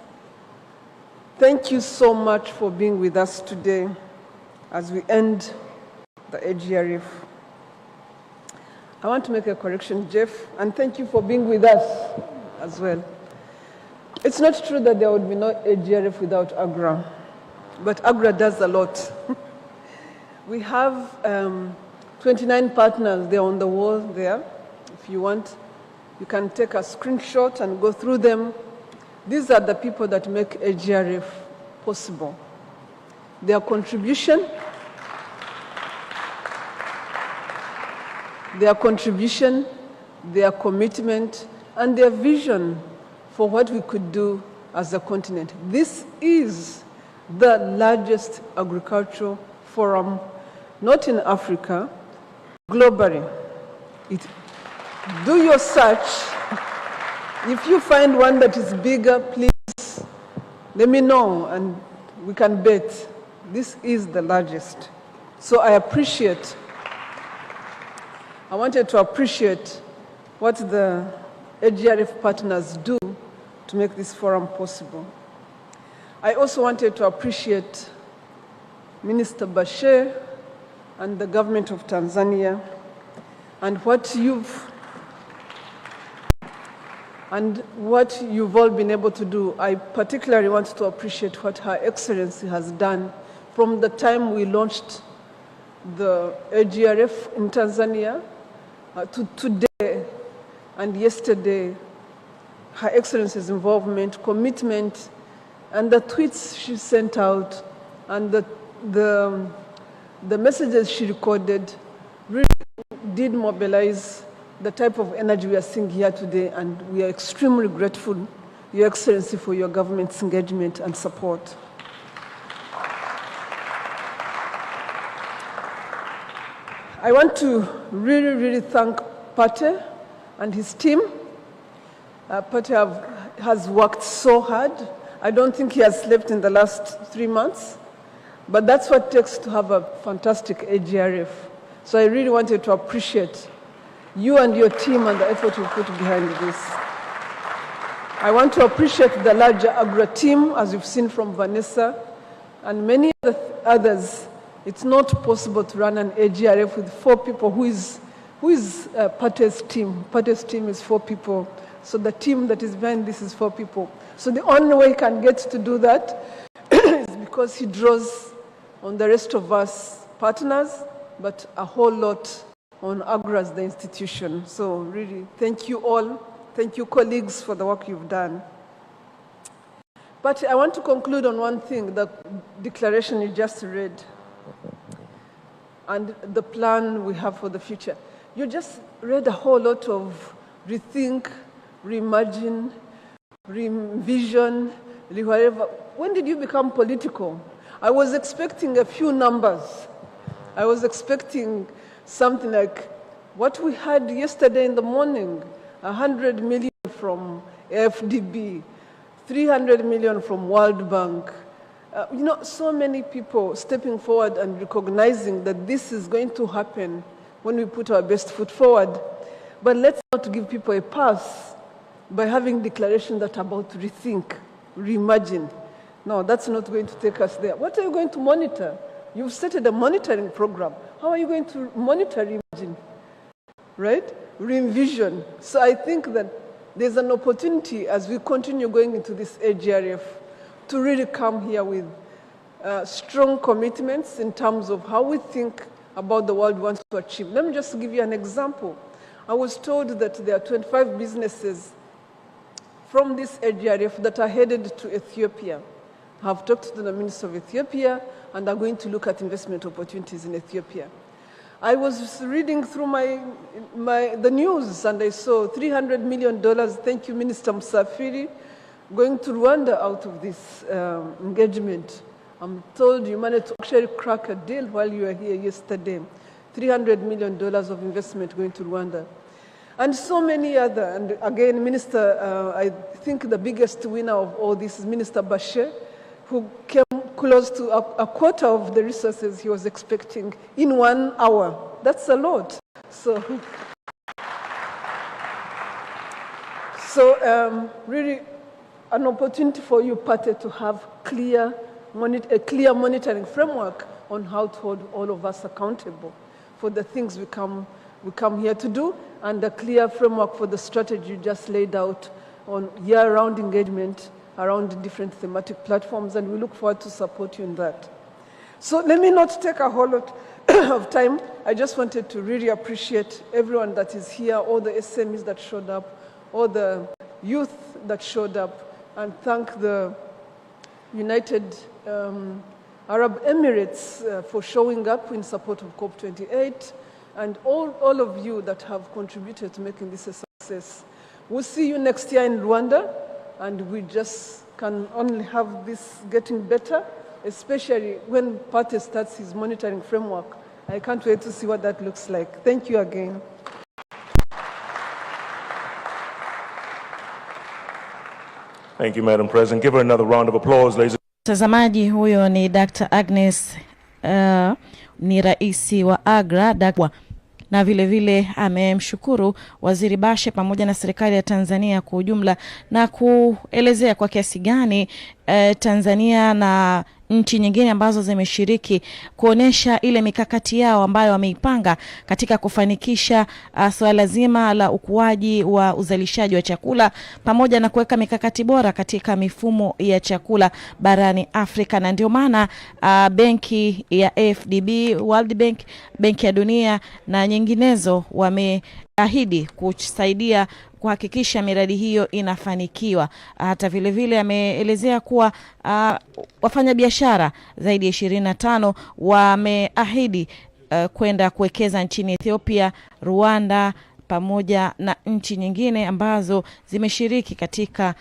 thank you so much for being with us today as we end the Agrf. I want to make a correction, Jeff, and thank you for being with us as well. It's not true that there would be no Agrf without Agra, but Agra does a lot. We have 29 partners there on the wall there, if you want You can take a screenshot and go through them. These are the people that make AGRF possible. Their contribution, their commitment, and their vision for what we could do as a continent. This is the largest agricultural forum, not in Africa, globally. Do your search. If you find one that is bigger, please let me know, and we can bet this is the largest. So I wanted to appreciate what the AGRF partners do to make this forum possible. I also wanted to appreciate Minister Bashir and the government of Tanzania and what you've all been able to do. I particularly want to appreciate what Her Excellency has done from the time we launched the AGRF in Tanzania to today and yesterday. Her Excellency's involvement, commitment, and the tweets she sent out and the messages she recorded really did mobilize the type of energy we are seeing here today, and we are extremely grateful, Your Excellency, for your government's engagement and support. I want to really thank Pate and his team. Pate has worked so hard. I don't think he has slept in the last 3 months, but that's what it takes to have a fantastic AGRF. So I really wanted to appreciate you and your team and the effort you put behind this. I want to appreciate the larger Agra team, as you've seen from Vanessa, and many others. It's not possible to run an AGRF with 4 people. Who is Pate's team? Pate's team is 4 people. So the team that is behind this is 4 people. So the only way he can get to do that is because he draws on the rest of us partners, but a whole lot on Agra as the institution. So really, thank you all. Thank you, colleagues, for the work you've done. But I want to conclude on one thing, the declaration you just read, and the plan we have for the future. You just read a whole lot of rethink, reimagine, revision, whatever. When did you become political? I was expecting a few numbers. I was expecting something like what we had yesterday in the morning, 100 million from FDB, 300 million from World Bank. So many people stepping forward and recognizing that this is going to happen when we put our best foot forward. But let's not give people a pass by having declarations that are about to rethink, reimagine. No, that's not going to take us there. What are you going to monitor? You've started a monitoring program. How are you going to monitor reimagine? Right? Re-envision. So I think that there's an opportunity as we continue going into this AGRF to really come here with strong commitments in terms of how we think about the world we want to achieve. Let me just give you an example. I was told that there are 25 businesses from this AGRF that are headed to Ethiopia. I have talked to the Minister of Ethiopia and are going to look at investment opportunities in Ethiopia. I was reading through the news and I saw $300 million, thank you, Minister Msafiri, going to Rwanda out of this engagement. I'm told you managed to actually crack a deal while you were here yesterday. $300 million of investment going to Rwanda. And so many other, and again, Minister, I think the biggest winner of all this is Minister Bashir, who came close to a quarter of the resources he was expecting in 1 hour. That's a lot. So really an opportunity for you, Pate, to have a clear monitoring framework on how to hold all of us accountable for the things we come here to do, and a clear framework for the strategy you just laid out on year-round engagement around different thematic platforms, and we look forward to support you in that. So let me not take a whole lot of time. I just wanted to really appreciate everyone that is here, all the SMEs that showed up, all the youth that showed up, and thank the United Arab Emirates for showing up in support of COP28, and all of you that have contributed to making this a success. We'll see you next year in Rwanda, and we just can only have this getting better, especially when Pate starts his monitoring framework. I can't wait to see what that looks like. Thank you again. Thank you, Madam President. Give her another round of applause, ladies. Mtazamaji, huyo ni Dr. Agnes, ni raisi wa Agrf, na vile vile amemshukuru Waziri Bashe pamoja na serikali ya Tanzania kwa ujumla na kuelezea kwa kiasi gani Tanzania na nchi nyingine ambazo zimeshiriki kuonesha ile mikakati yao ambayo wameipanga katika kufanikisha swala zima la ukuaji wa uzalishaji wa chakula pamoja na kuweka mikakati bora katika mifumo ya chakula barani Afrika. Na ndio maana benki ya FDB, World Bank, Benki ya Dunia na nyinginezo wameahidi kusaidia kuhakikisha miradi hiyo inafanikiwa. Hata vile vile ameelezea kuwa wafanya biashara zaidi ya 25 wameahidi kwenda kuwekeza nchini Ethiopia, Rwanda pamoja na nchi nyingine ambazo zimeshiriki katika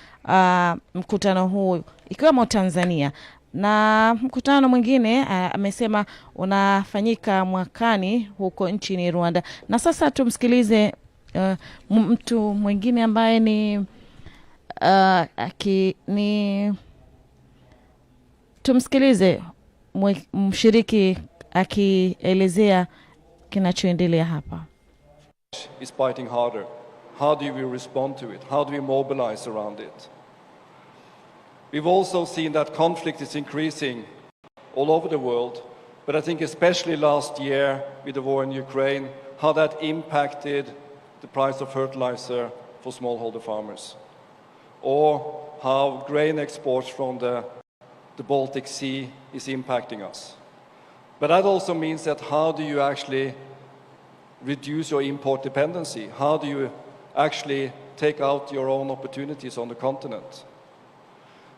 mkutano huu ikiwemo Tanzania. Na mkutano mwingine amesema unafanyika mwakani huko nchini Rwanda. Na sasa tumsikilize mtu mwingine ambaye tumsikilize mshiriki akielezea kinachoendelea hapa. Is fighting harder. How do we respond to it? How do we mobilize around it? We've also seen that conflict is increasing all over the world, but I think especially last year with the war in Ukraine, how that impacted the price of fertilizer for smallholder farmers, or how grain exports from the Baltic Sea is impacting us. But that also means that how do you actually reduce your import dependency? How do you actually take out your own opportunities on the continent?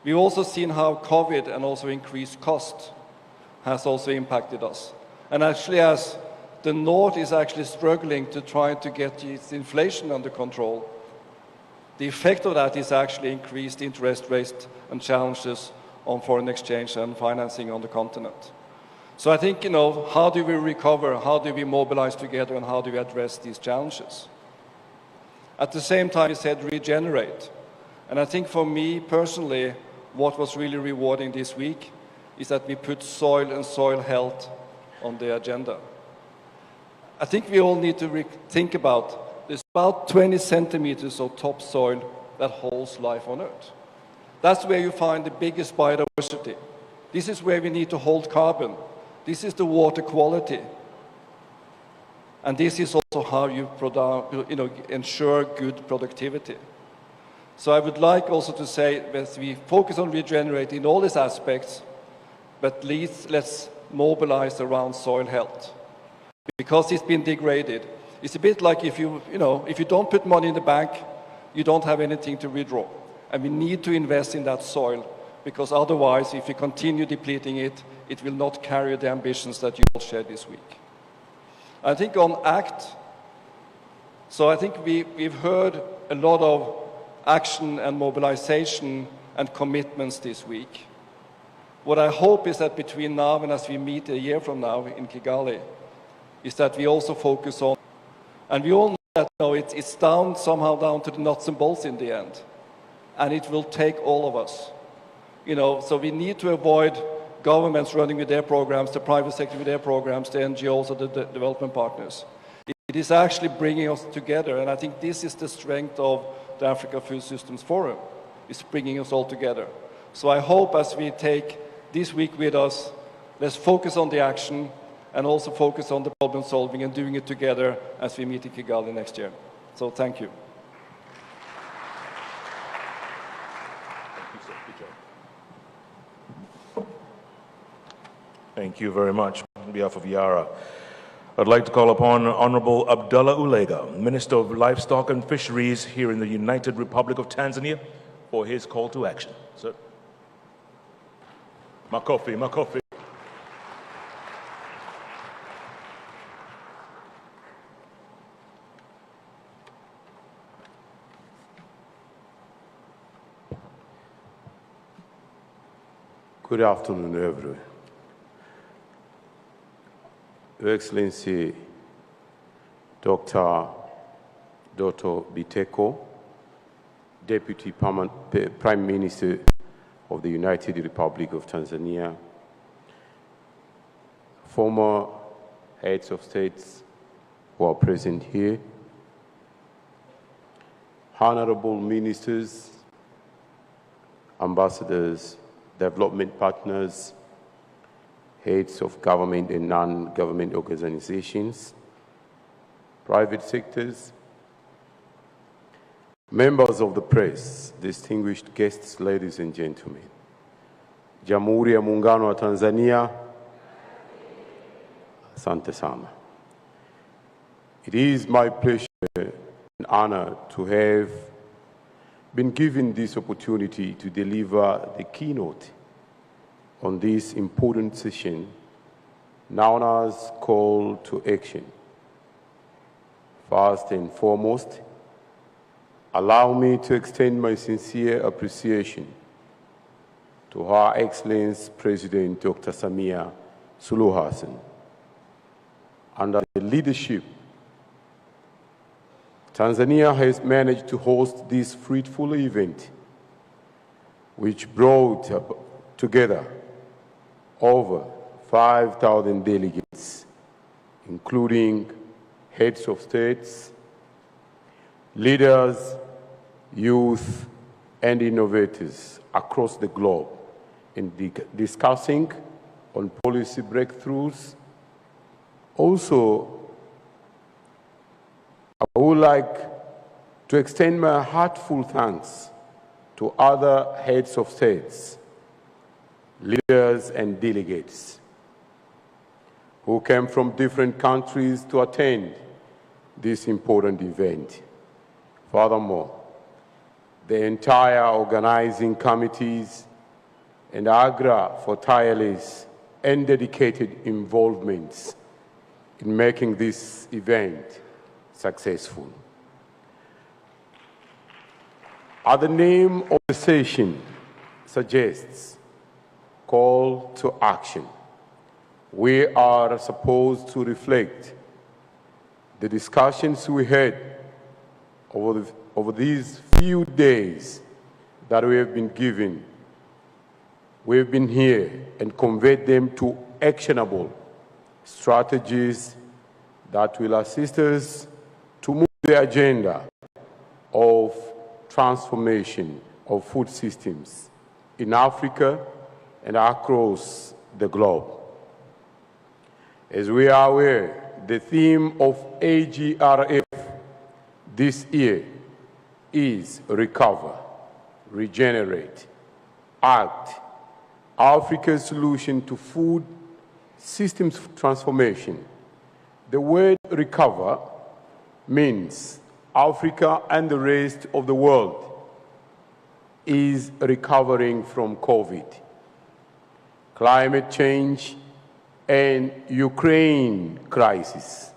We've also seen how COVID and also increased cost has also impacted us. And actually, as the North is actually struggling to try to get its inflation under control, the effect of that is actually increased interest rates and challenges on foreign exchange and financing on the continent. So I think, how do we recover, how do we mobilize together, and how do we address these challenges? At the same time, you said regenerate. And I think for me personally, what was really rewarding this week is that we put soil and soil health on the agenda. I think we all need to think about, there's about 20 centimeters of topsoil that holds life on Earth. That's where you find the biggest biodiversity. This is where we need to hold carbon. This is the water quality. And this is also how you ensure good productivity. So I would like also to say that we focus on regenerating all these aspects, but let's mobilize around soil health. Because it's been degraded. It's a bit like if you don't put money in the bank, you don't have anything to withdraw. And we need to invest in that soil, because otherwise, if you continue depleting it, it will not carry the ambitions that you all shared this week. I think on ACT, so I think we've heard a lot of action and mobilization and commitments this week. What I hope is that between now and as we meet a year from now in Kigali, is that we also focus on, and we all know that it's somehow down to the nuts and bolts in the end. And it will take all of us. So we need to avoid governments running with their programs, the private sector with their programs, the NGOs or the development partners. It is actually bringing us together, and I think this is the strength of the Africa Food Systems Forum, is bringing us all together. So I hope as we take this week with us, let's focus on the action and also focus on the problem solving and doing it together as we meet in Kigali next year. So thank you. Thank you very much on behalf of Yara. I'd like to call upon Honorable Abdullah Ulega, Minister of Livestock and Fisheries here in the United Republic of Tanzania, for his call to action. Sir. Makofi, makofi. Good afternoon, everyone. Your Excellency, Dr. Doto Biteko, Deputy Prime Minister of the United Republic of Tanzania, former heads of states who are present here, honorable ministers, ambassadors, development partners, heads of government and non-government organizations, private sectors, members of the press, distinguished guests, ladies and gentlemen. Jamhuri ya Muungano wa Tanzania, asante sana. It is my pleasure and honor to have been given this opportunity to deliver the keynote on this important session known as Call to Action. First and foremost, allow me to extend my sincere appreciation to Her Excellency President Dr. Samia Suluhu Hassan. Under the leadership, Tanzania has managed to host this fruitful event, which brought together over 5,000 delegates, including heads of states, leaders, youth, and innovators across the globe in discussing on policy breakthroughs. Also, I would like to extend my heartfelt thanks to other heads of states, leaders, and delegates who came from different countries to attend this important event. Furthermore, the entire organizing committees and Agrf for tireless and dedicated involvements in making this event successful. As the name of the session suggests, call to action, we are supposed to reflect the discussions we had over these few days that we have been given. We've been here and conveyed them to actionable strategies that will assist us to move the agenda of transformation of food systems in Africa and across the globe. As we are aware, the theme of AGRF this year is Recover, Regenerate, Act, Africa's solution to food systems transformation. The word recover means Africa and the rest of the world is recovering from COVID, climate change, and Ukraine crisis.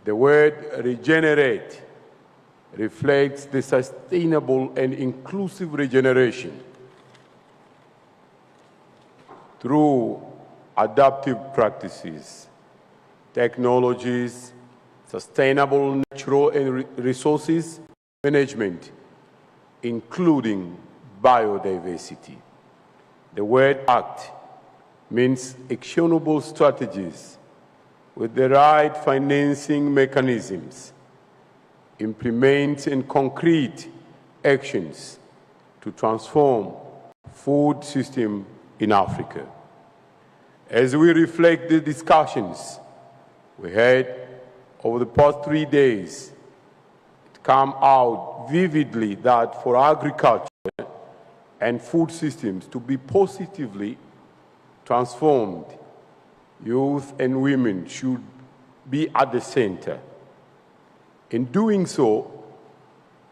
The word regenerate reflects the sustainable and inclusive regeneration through adaptive practices, technologies, sustainable natural and resources management, including biodiversity. The word act means actionable strategies with the right financing mechanisms, implement and concrete actions to transform food system in Africa. As we reflect the discussions we had over the past 3 days, it comes out vividly that for agriculture and food systems to be positively transformed, youth and women should be at the center. In doing so,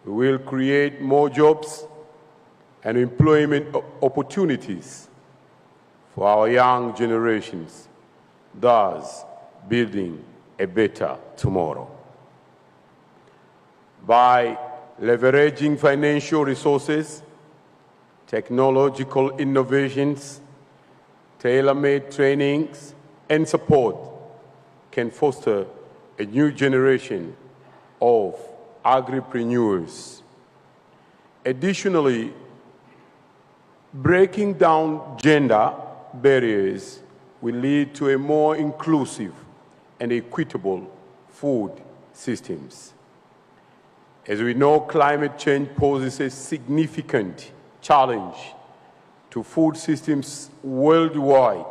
we will create more jobs and employment opportunities for our young generations, thus building a better tomorrow. By leveraging financial resources, technological innovations, tailor-made trainings, and support can foster a new generation of agripreneurs. Additionally, breaking down gender barriers will lead to a more inclusive and equitable food systems. As we know, climate change poses a significant challenge to food systems worldwide.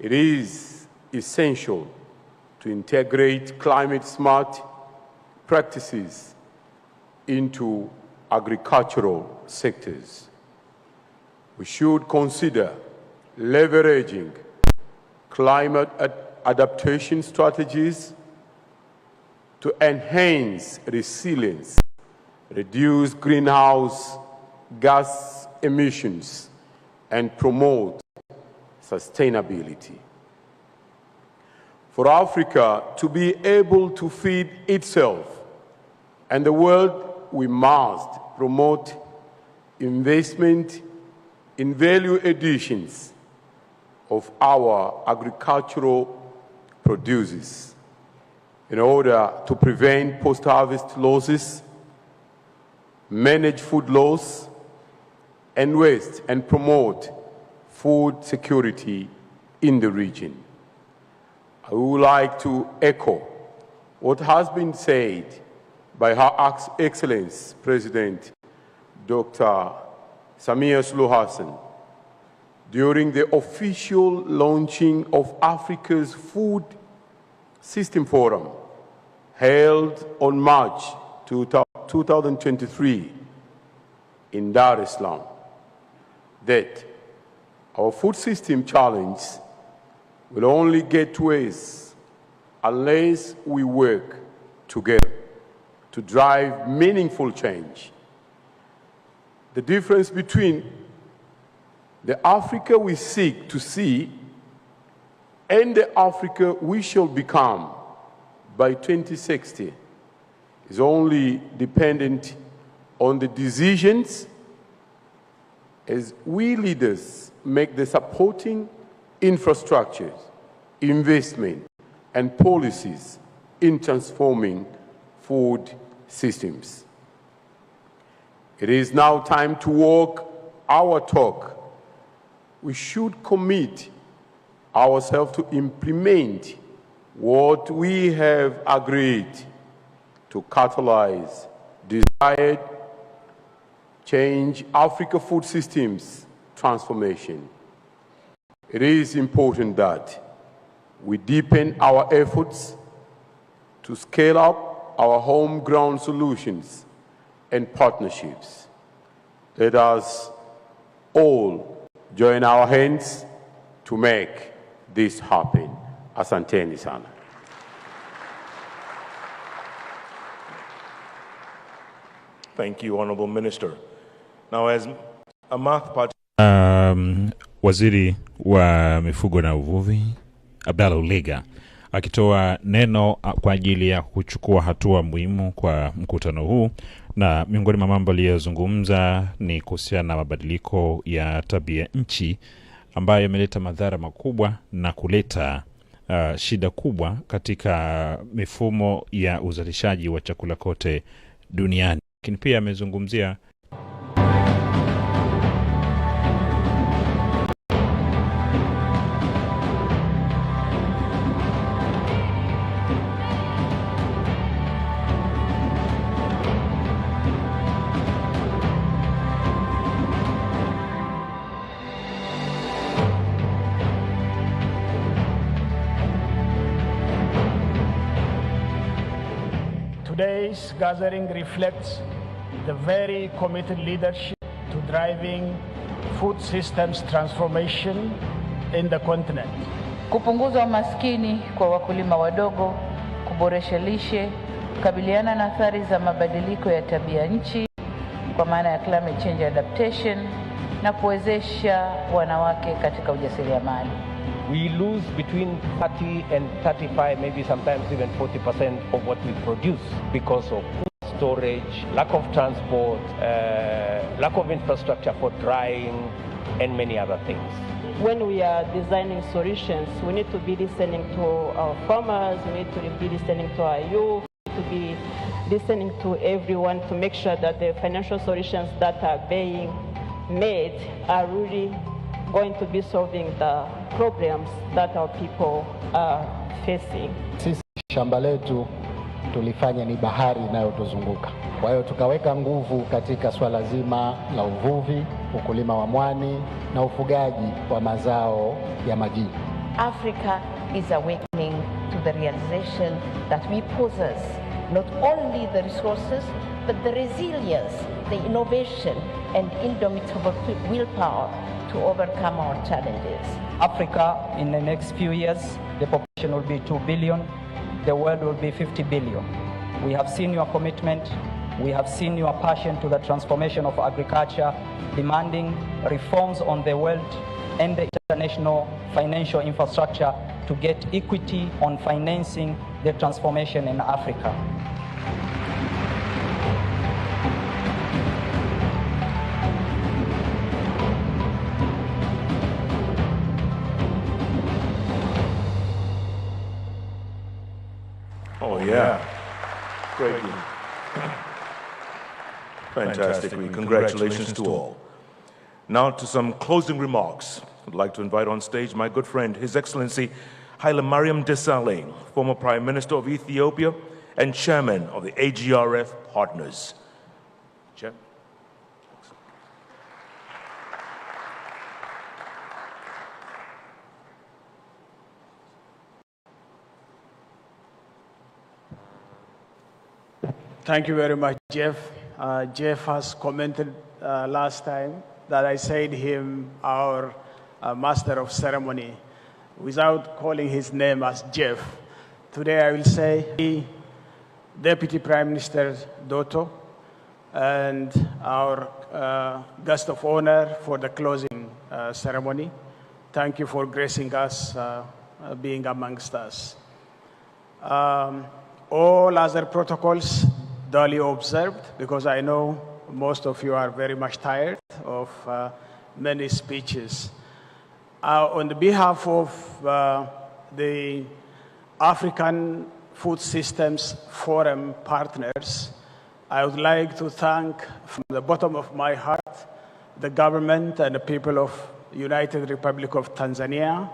It is essential to integrate climate-smart practices into agricultural sectors. We should consider leveraging climate adaptation strategies to enhance resilience, reduce greenhouse gas emissions, and promote sustainability. For Africa to be able to feed itself and the world, we must promote investment in value additions of our agricultural produces in order to prevent post-harvest losses, manage food loss and waste, and promote food security in the region. I would like to echo what has been said by Her Excellency President Dr. Samia Suluhu Hassan during the official launching of Africa's Food System Forum held on March 2023 in Dar es Salaam, that our food system challenge will only get worse unless we work together to drive meaningful change. The difference between the Africa we seek to see and the Africa we shall become by 2060 is only dependent on the decisions as we leaders make the supporting infrastructures, investment, and policies in transforming food systems. It is now time to walk our talk. We should commit ourselves to implement what we have agreed to catalyze desired change Africa food systems transformation. It is important that we deepen our efforts to scale up our homegrown solutions and partnerships. Let us all join our hands to make this happen. Asanteni sana. Thank you, Honorable Minister. Now, as a math part... Waziri wa Mifugo na Uvuvi Abdallah Ulega akitoa neno kwa ajili ya kuchukua hatua muhimu kwa mkutano huu, na miongoni mwa mambo aliyozungumza ni kuhusiana na mabadiliko ya tabia nchi ambayo yameleta madhara makubwa na kuleta shida kubwa katika mifumo ya uzalishaji wa chakula kote duniani. Lakini pia amezungumzia Today's gathering reflects the very committed leadership to driving food systems transformation in the continent. kupunguza umaskini kwa wakulima wadogo, kuboresha lishe, kukabiliana na athari za mabadiliko ya tabia nchi kwa maana ya climate change adaptation, na kuwezesha wanawake katika ujasiriamali. We lose between 30 and 35, maybe sometimes even 40% of what we produce because of poor storage, lack of transport, lack of infrastructure for drying, and many other things. When we are designing solutions, we need to be listening to our farmers, we need to be listening to our youth, to be listening to everyone to make sure that the financial solutions that are being made are really going to be solving the problems that our people are facing. Sisi shamba letu tulifanya ni bahari inayotuzunguka. Kwa hiyo tukaweka nguvu katika swala zima la uvuvi, ukulima wa mwani na ufugaji wa mazao ya majini. Africa is awakening to the realization that we possess not only the resources but the resilience, the innovation and indomitable willpower to overcome our challenges. Africa, in the next few years, the population will be 2 billion, the world will be 50 billion. We have seen your commitment, we have seen your passion to the transformation of agriculture, demanding reforms on the world and the international financial infrastructure to get equity on financing the transformation in Africa. Oh, yeah. Great. Fantastic. Congratulations to all. Now to some closing remarks. I'd like to invite on stage my good friend, His Excellency Haile Mariam Desalegn, former Prime Minister of Ethiopia and Chairman of the Agrf Partners. Chair. Thank you very much, Jeff. Jeff has commented last time that I said him our master of ceremony without calling his name as Jeff. Today I will say Deputy Prime Minister Doto and our guest of honor for the closing ceremony. Thank you for gracing us being amongst us. All other protocols duly observed, because I know most of you are very much tired of many speeches. On the behalf of the African Food Systems Forum partners, I would like to thank from the bottom of my heart the government and the people of United Republic of Tanzania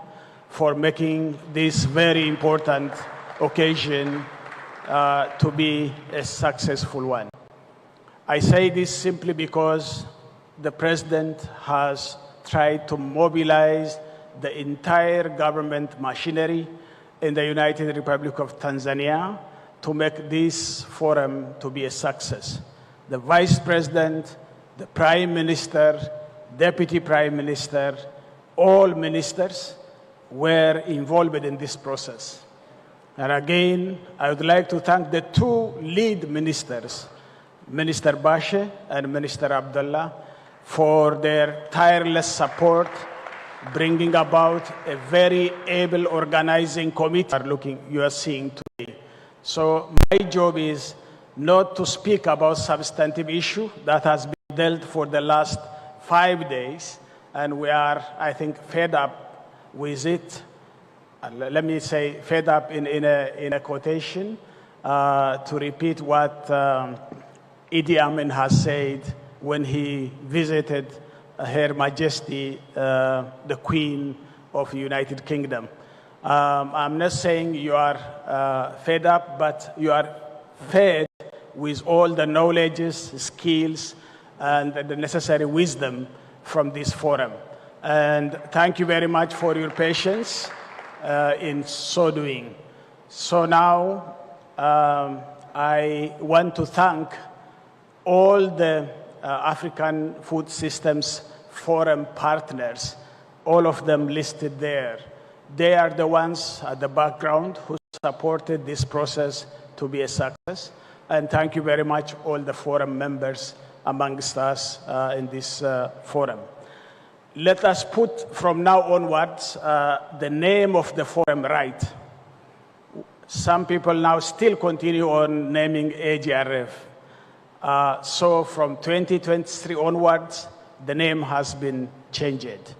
for making this very important occasion to be a successful one. I say this simply because the President has tried to mobilize the entire government machinery in the United Republic of Tanzania to make this forum to be a success. The Vice President, the Prime Minister, Deputy Prime Minister, all ministers were involved in this process. And again, I would like to thank the two lead ministers, Minister Bashe and Minister Abdullah, for their tireless support, bringing about a very able organizing committee you are seeing today. So my job is not to speak about substantive issue that has been dealt for the last 5 days, and we are, I think, fed up with it. Let me say fed up in a quotation to repeat what Idi Amin has said when he visited Her Majesty, the Queen of the United Kingdom. I'm not saying you are fed up, but you are fed with all the knowledges, skills, and the necessary wisdom from this forum. And thank you very much for your patience in so doing. So now I want to thank all the African Food Systems Forum partners, all of them listed there, They are the ones at the background who supported this process to be a success. And thank you very much, all the forum members amongst us in this forum. Let us put from now onwards the name of the forum right. Some people now still continue on naming AGRF. So from 2023 onwards, the name has been changed.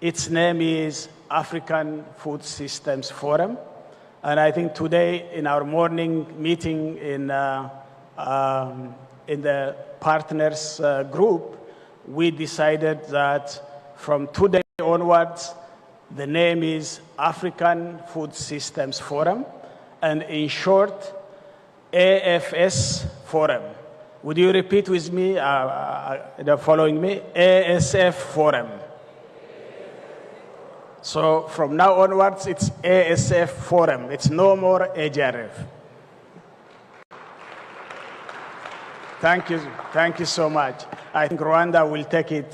Its name is African Food Systems Forum. And I think today in our morning meeting in the partners group, we decided that from today onwards, the name is African Food Systems Forum, and in short, AFS Forum. Would you repeat with me, following me? ASF Forum. So from now onwards, it's ASF Forum. It's no more AGRF. Thank you so much. I think Rwanda will take it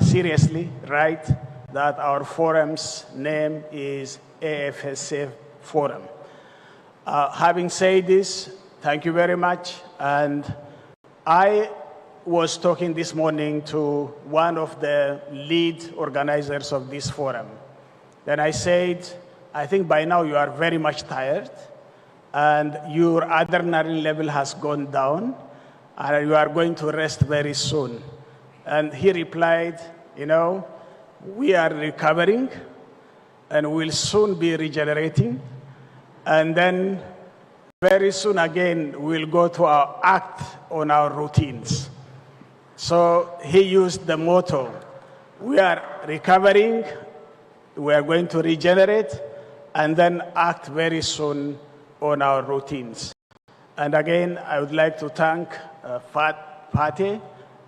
seriously, right? That our forum's name is AFSF Forum. Having said this, thank you very much. And I was talking this morning to one of the lead organizers of this forum. Then I said, I think by now you are very much tired and your adrenaline level has gone down and you are going to rest very soon. And he replied, you know, we are recovering and we'll soon be regenerating. And then very soon again, we'll go to act on our routines. So he used the motto, we are recovering, we are going to regenerate, and then act very soon on our routines. And again, I would like to thank Fateh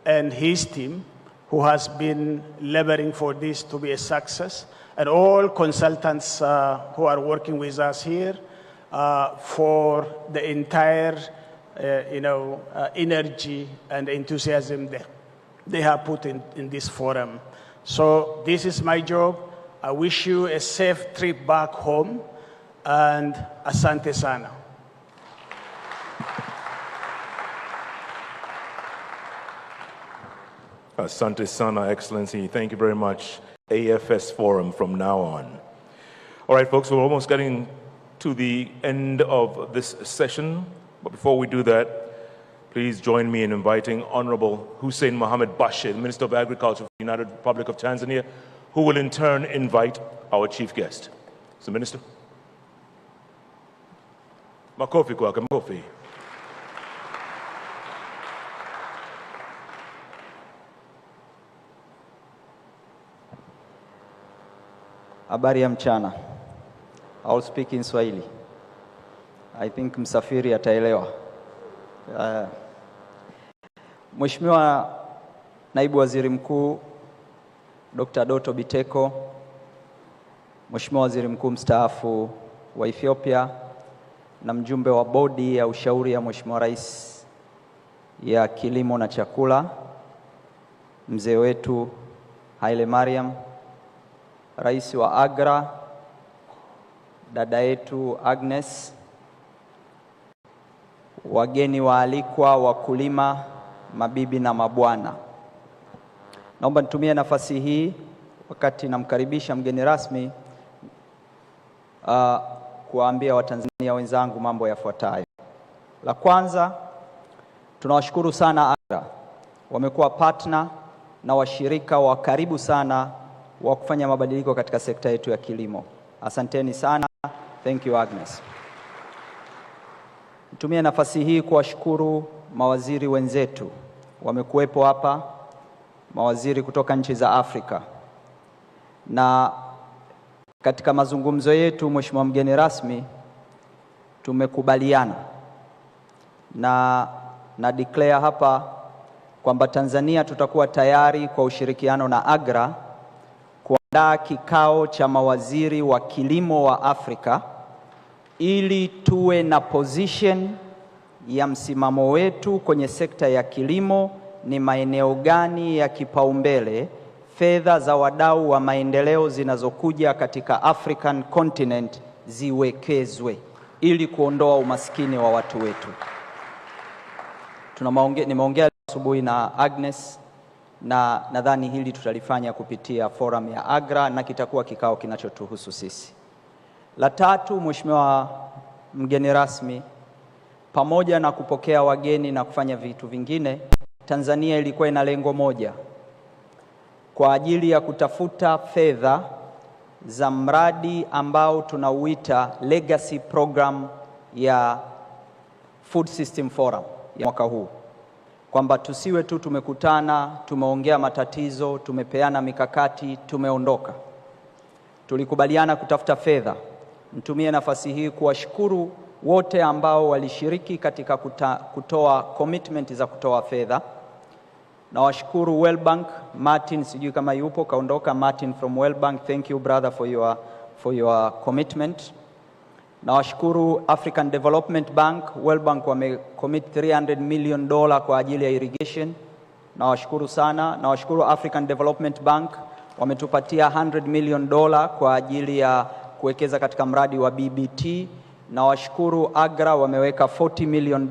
and his team, who has been laboring for this to be a success, and all consultants who are working with us here for the entire energy and enthusiasm they have put in this forum. So this is my job. I wish you a safe trip back home, and asante sana. Asante sana, Excellency. Thank you very much. AFS Forum from now on. All right, folks, we're almost getting to the end of this session. But before we do that, please join me in inviting Honorable Hussein Mohamed Bashir, Minister of Agriculture for the United Republic of Tanzania, who will in turn invite our chief guest. So, Minister. Makofi kwake, makofi. Habari ya mchana. I'll speak in Swahili. I think msafiri ataelewa. Mheshimiwa Naibu Waziri Mkuu Dr. Doto Biteko, Mheshimiwa Waziri Mkuu mstaafu wa Ethiopia na mjumbe wa bodi ya ushauri ya Mheshimiwa Rais ya Kilimo na Chakula, mzee wetu Haile Mariam, Rais wa Agra, dada yetu Agnes, wageni waalikwa, wakulima, mabibi na mabwana. Naomba nitumie nafasi hii wakati namkaribisha mgeni rasmi kuwaambia Watanzania wenzangu mambo yafuatayo. La kwanza, tunawashukuru sana Agra. Wamekuwa partner na washirika wa karibu sana wa kufanya mabadiliko katika sekta yetu ya kilimo. Asanteni sana. Thank you, Agnes. Nitumie nafasi hii kuwashukuru mawaziri wenzetu. Wamekuwepo hapa, mawaziri kutoka nchi za Afrika. Na katika mazungumzo yetu, Mheshimiwa mgeni rasmi, tumekubaliana na declare hapa kwamba Tanzania tutakuwa tayari kwa ushirikiano na Agra kuandaa kikao cha mawaziri wa kilimo wa Afrika ili tuwe na position ya msimamo wetu kwenye sekta ya kilimo, ni maeneo gani ya kipaumbele fedha za wadau wa maendeleo zinazokuja katika African continent ziwekezwe ili kuondoa umaskini wa watu wetu. Nimeongea asubuhi na Agnes na nadhani hili tutalifanya kupitia forum ya Agra na kitakuwa kikao kinachotuhusu sisi. La tatu, Mheshimiwa mgeni rasmi, pamoja na kupokea wageni na kufanya vitu vingine, Tanzania ilikuwa ina lengo moja kwa ajili ya kutafuta fedha za mradi ambao tunauita Legacy Program ya Food System Forum ya mwaka huu, kwamba tusiwe tu tumekutana, tumeongea matatizo, tumepeana mikakati, tumeondoka. Tulikubaliana kutafuta fedha. Nitumie nafasi hii kuwashukuru wote ambao walishiriki katika kutoa commitment za kutoa fedha. Na washukuru World Bank, Martin sijui kama yupo, kaondoka Martin from World Bank, thank you brother for your commitment. Na washukuru African Development Bank, World Bank wamecommit $300 million kwa ajili ya irrigation. Na washukuru sana. Na washukuru African Development Bank wametupatia $100 million kwa ajili ya kuwekeza katika mradi wa BBT. Na washukuru Agra wameweka $40 million.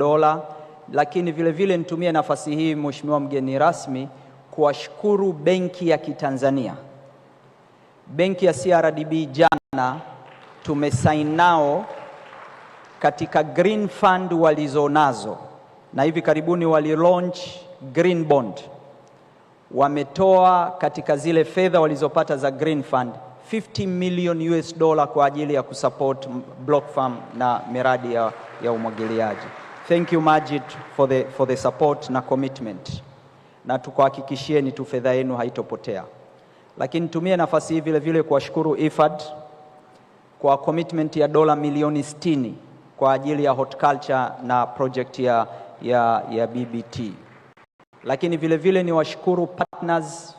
Lakini vile vile nitumie nafasi hii Mheshimiwa mgeni rasmi kuwashukuru Benki ya Kitanzania. Benki ya CRDB jana tumesign nao katika Green Fund walizonazo, na hivi karibuni walilaunch Green Bond. Wametoa katika zile fedha walizopata za Green Fund $50 million kwa ajili ya kusupport block farm na miradi ya umwagiliaji. Thank you Majid for the support na commitment. Na tukuhakikishieni tu fedha yenu haitopotea. Lakini tumie nafasi hii vile vile kuwashukuru IFAD kwa commitment ya dola milioni 60 kwa ajili ya horticulture na project ya BBT. Lakini vile vile ni washukuru partners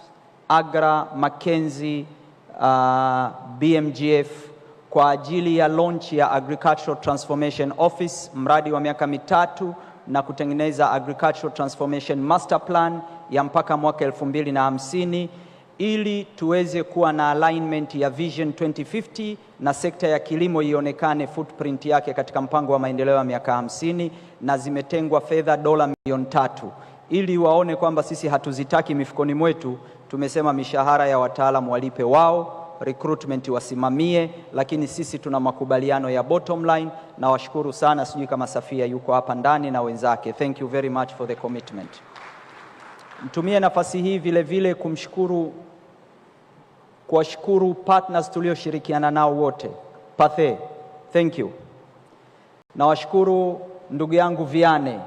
Agra, Mackenzie, BMGF kwa ajili ya launch ya Agricultural Transformation Office, mradi wa miaka 3 na kutengeneza Agricultural Transformation Master Plan ya mpaka mwaka 2050 ili tuweze kuwa na alignment ya Vision 2050 na sekta ya kilimo ionekane footprint yake katika mpango wa maendeleo ya miaka 50, na zimetengwa fedha dola milioni 3 ili waone kwamba sisi hatuzitaki mifukoni mwetu. Tumesema mishahara ya wataalamu walipe wao, recruitment wasimamie, lakini sisi tuna makubaliano ya bottom line. Na washukuru sana, sijui kama Safia yuko hapa ndani na wenzake. Thank you very much for the commitment. Mtumie nafasi hii vile vile kuwashukuru partners tulioshirikiana nao wote. Pathe, thank you. Na washukuru ndugu yangu Viane,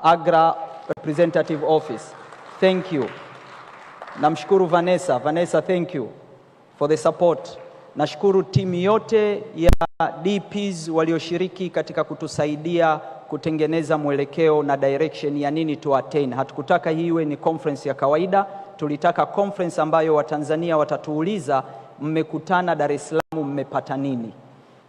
Agra Representative Office, thank you. Namshukuru Vanessa, thank you for the support. Nashukuru timu yote ya DPs walioshiriki katika kutusaidia kutengeneza mwelekeo na direction ya nini to attain. Hatukutaka hii iwe ni conference ya kawaida, tulitaka conference ambayo Watanzania watatuuliza mmekutana Dar es Salaam mmepata nini.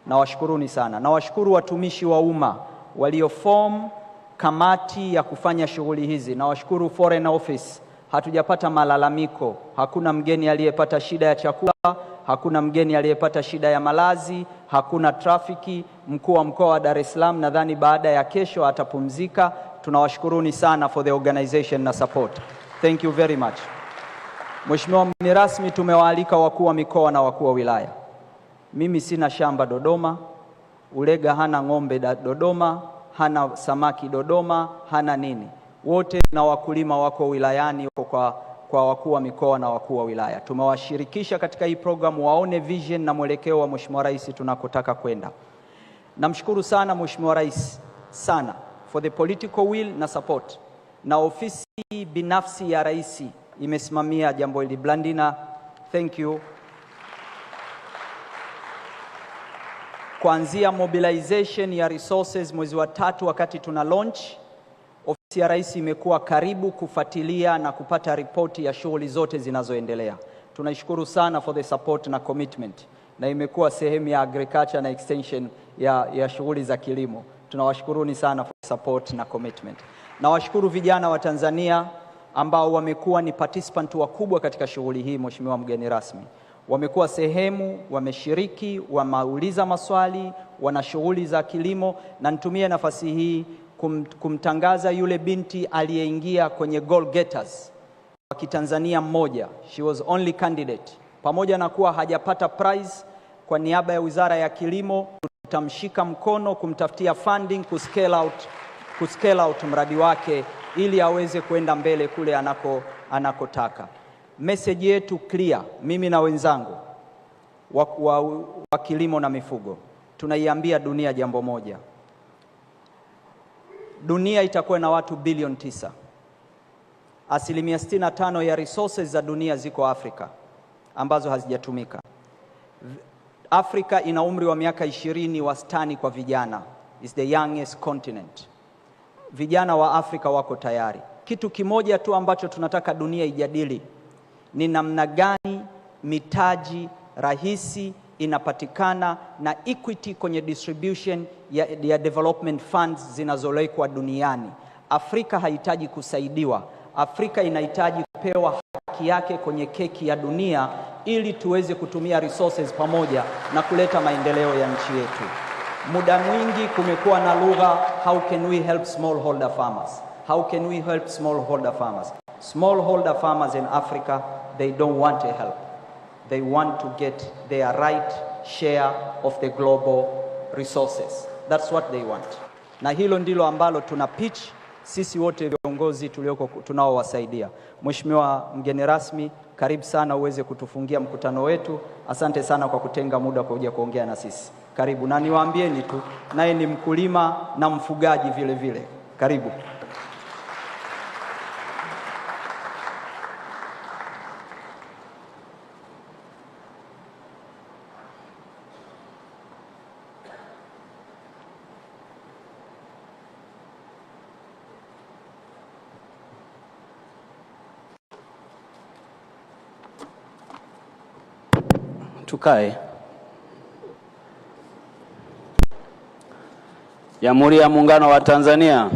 Na washukuruni sana. Na washukuru watumishi wa umma walioform kamati ya kufanya shughuli hizi. Na washukuru Foreign Office, hatujapata malalamiko, hakuna mgeni aliyepata shida ya chakula, hakuna mgeni aliyepata shida ya malazi, hakuna trafiki. Mkuu wa mkoa wa Dar es Salaam nadhani baada ya kesho atapumzika. Tunawashukuruni sana for the organization na support. Thank you very much. Mheshimiwa mgeni rasmi, tumewaalika wakuu wa mikoa na wakuu wa wilaya. Mimi sina shamba Dodoma, Ulega hana ng'ombe Dodoma, hana samaki Dodoma, hana nini. Wote na wakulima wako wilayani kwa wakuu wa mikoa na wakuu wa wilaya. Tumewashirikisha katika hii program waone vision na mwelekeo wa Mheshimiwa Rais tunakotaka kwenda. Namshukuru sana Mheshimiwa Rais sana for the political will na support. Na ofisi binafsi ya Rais imesimamia jambo hili. Blandina, thank you. Kuanzia mobilization ya resources mwezi wa 3 wakati tuna launch, ofisi ya Rais imekuwa karibu kufuatilia na kupata ripoti ya shughuli zote zinazoendelea. Tunaishukuru sana for the support na commitment, na imekuwa sehemu ya agriculture na extension ya shughuli za kilimo. Tunawashukuruni sana for support na commitment. Na washukuru vijana wa Tanzania, ambao wamekuwa ni participant wakubwa katika shughuli hii. Mheshimiwa mgeni rasmi, wamekuwa sehemu, wameshiriki, wameuliza maswali, wana shughuli za kilimo, na nitumie nafasi hii kumtangaza yule binti aliyeingia kwenye goal getters wa Kitanzania mmoja. She was only candidate. Pamoja na kuwa hajapata prize, kwa niaba ya Wizara ya Kilimo tutamshika mkono kumtafutia funding kuscale out mradi wake ili aweze kwenda mbele kule anakotaka. Message yetu clear, mimi na wenzangu wa kilimo na mifugo, tunaiambia dunia jambo moja. Dunia itakuwa na watu bilioni 9. Asilimia 65 ya resources za dunia ziko Afrika ambazo hazijatumika. Afrika ina umri wa miaka 20 wastani kwa vijana. Is the youngest continent. Vijana wa Afrika wako tayari. Kitu kimoja tu ambacho tunataka dunia ijadili ni namna gani mitaji rahisi inapatikana na equity kwenye distribution ya development funds zinazolekwa duniani. Afrika haihitaji kusaidiwa. Afrika inahitaji kupewa haki yake kwenye keki ya dunia ili tuweze kutumia resources pamoja na kuleta maendeleo ya nchi yetu. Muda mwingi kumekuwa na lugha, how can we help smallholder farmers? How can we help smallholder farmers? Smallholder farmers in Africa, they don't want a help. They want to get their right share of the global resources. That's what they want. Na hilo ndilo ambalo tuna pitch sisi wote viongozi tunaowasaidia. Mheshimiwa mgeni rasmi, karibu sana uweze kutufungia mkutano wetu. Asante sana kwa kutenga muda kwa kuja kuongea na sisi. Karibu, na niwaambieni tu, naye ni mkulima na mfugaji vile vile. Karibu. Tukae. Jamhuri ya Muungano wa Tanzania.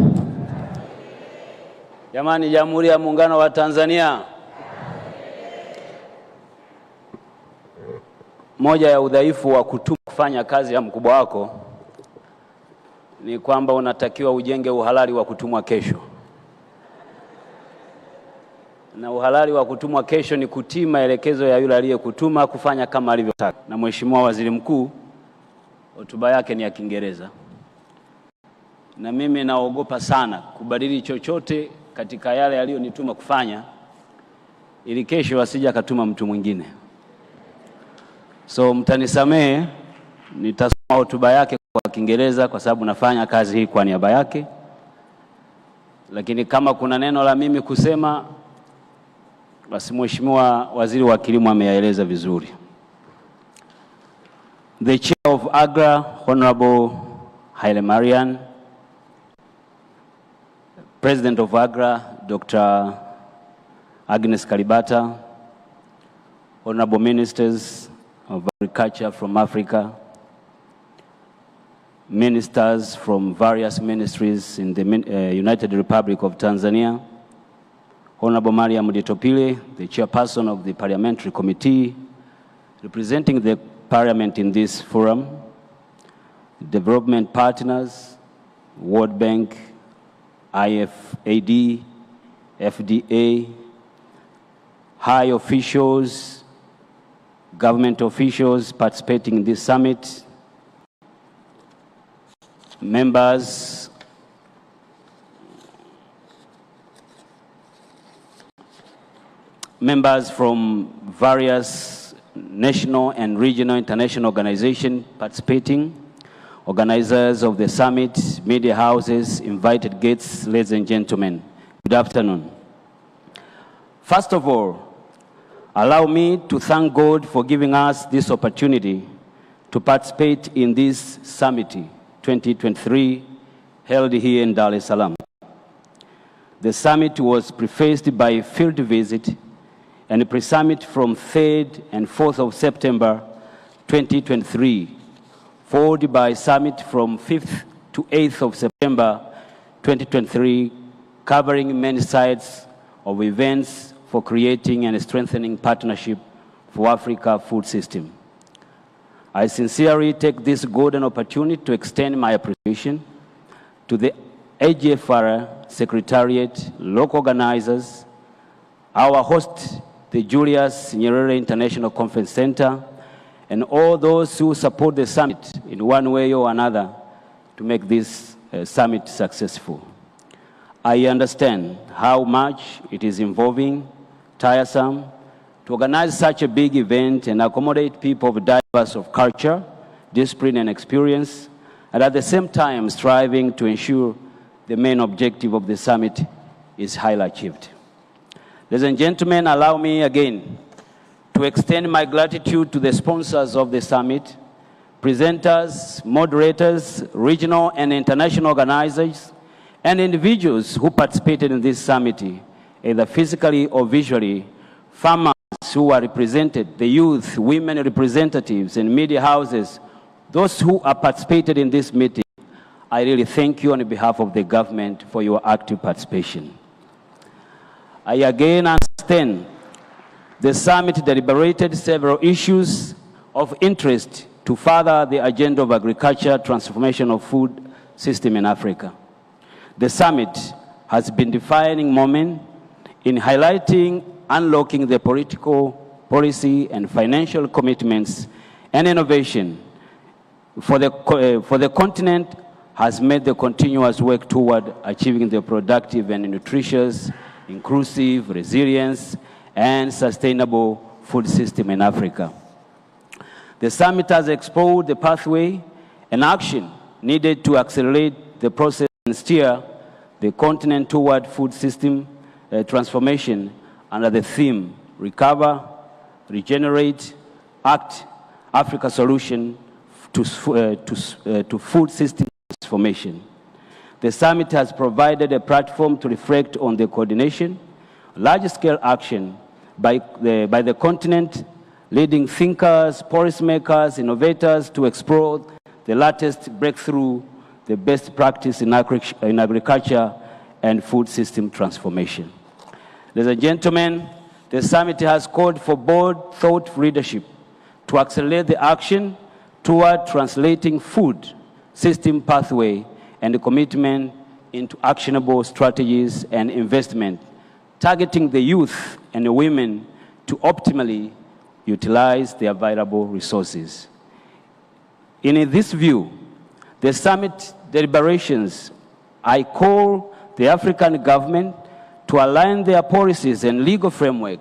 Jamani, Jamhuri ya Muungano wa Tanzania. Moja ya udhaifu wa kufanya kazi ya mkubwa wako ni kwamba unatakiwa ujenge uhalali wa kutumwa kesho. Na uhalali wa kutumwa kesho ni kutii maelekezo ya yule aliyekutuma kufanya kama alivyotaka. Na Mheshimiwa Waziri Mkuu, hotuba yake ni ya Kiingereza. Na mimi naogopa sana kubadili chochote katika yale aliyonituma kufanya ili kesho asije akatuma mtu mwingine. So mtanisamehe, nitasoma hotuba yake kwa Kiingereza kwa sababu nafanya kazi hii kwa niaba yake. Lakini kama kuna neno la mimi kusema, basi Mheshimiwa Waziri wa Kilimo ameyaeleza vizuri. The Chair of Agrf, Honorable Haile Mariam, President of Agrf, Dr. Agnes Kalibata, Honorable Ministers of Agriculture from Africa, Ministers from various ministries in the United Republic of Tanzania, Honorable Mariam Ditopile, the Chairperson of the Parliamentary Committee, representing the Parliament in this forum, development partners, World Bank, IFAD, FDA, high officials, government officials participating in this summit, members from various national and regional international organizations participating, organizers of the summit, media houses, invited guests, ladies and gentlemen, good afternoon. First of all, allow me to thank God for giving us this opportunity to participate in this summit 2023 held here in Dar es Salaam. The summit was prefaced by a field visit and a pre-summit from 3rd and 4th of September 2023, followed by a summit from 5th to 8th of September 2023, covering many sides of events for creating and strengthening partnership for Africa food system. I sincerely take this golden opportunity to extend my appreciation to the AGFR Secretariat, local organizers, our host, the Julius Nyerere International Conference Center, and all those who support the summit in one way or another to make this summit successful. I understand how much it is involving, tiresome, to organize such a big event and accommodate people of diverse of culture, discipline, and experience, and at the same time striving to ensure the main objective of the summit is highly achieved. Ladies and gentlemen, allow me again to extend my gratitude to the sponsors of the summit, presenters, moderators, regional and international organizers, and individuals who participated in this summit, either physically or visually, farmers who are represented, the youth, women representatives, and media houses, those who are participated in this meeting. I really thank you on behalf of the government for your active participation. I again understand the summit deliberated several issues of interest to further the agenda of agriculture, transformation of food system in Africa. The summit has been a defining moment in highlighting, unlocking the political, policy, and financial commitments and innovation for the continent has made the continuous work toward achieving the productive and nutritious, inclusive, resilient, and sustainable food system in Africa. The summit has explored the pathway and action needed to accelerate the process and steer the continent toward food system transformation under the theme, Recover, Regenerate, Act, Africa Solution to Food System Transformation. The summit has provided a platform to reflect on the coordination, large-scale action by the continent, leading thinkers, policymakers, innovators to explore the latest breakthrough, the best practice in agriculture and food system transformation. Ladies and gentlemen, the summit has called for bold thought leadership to accelerate the action toward translating food system pathway and the commitment into actionable strategies and investment, targeting the youth and the women to optimally utilize the available resources. In this view, the summit deliberations, I call the African government to align their policies and legal framework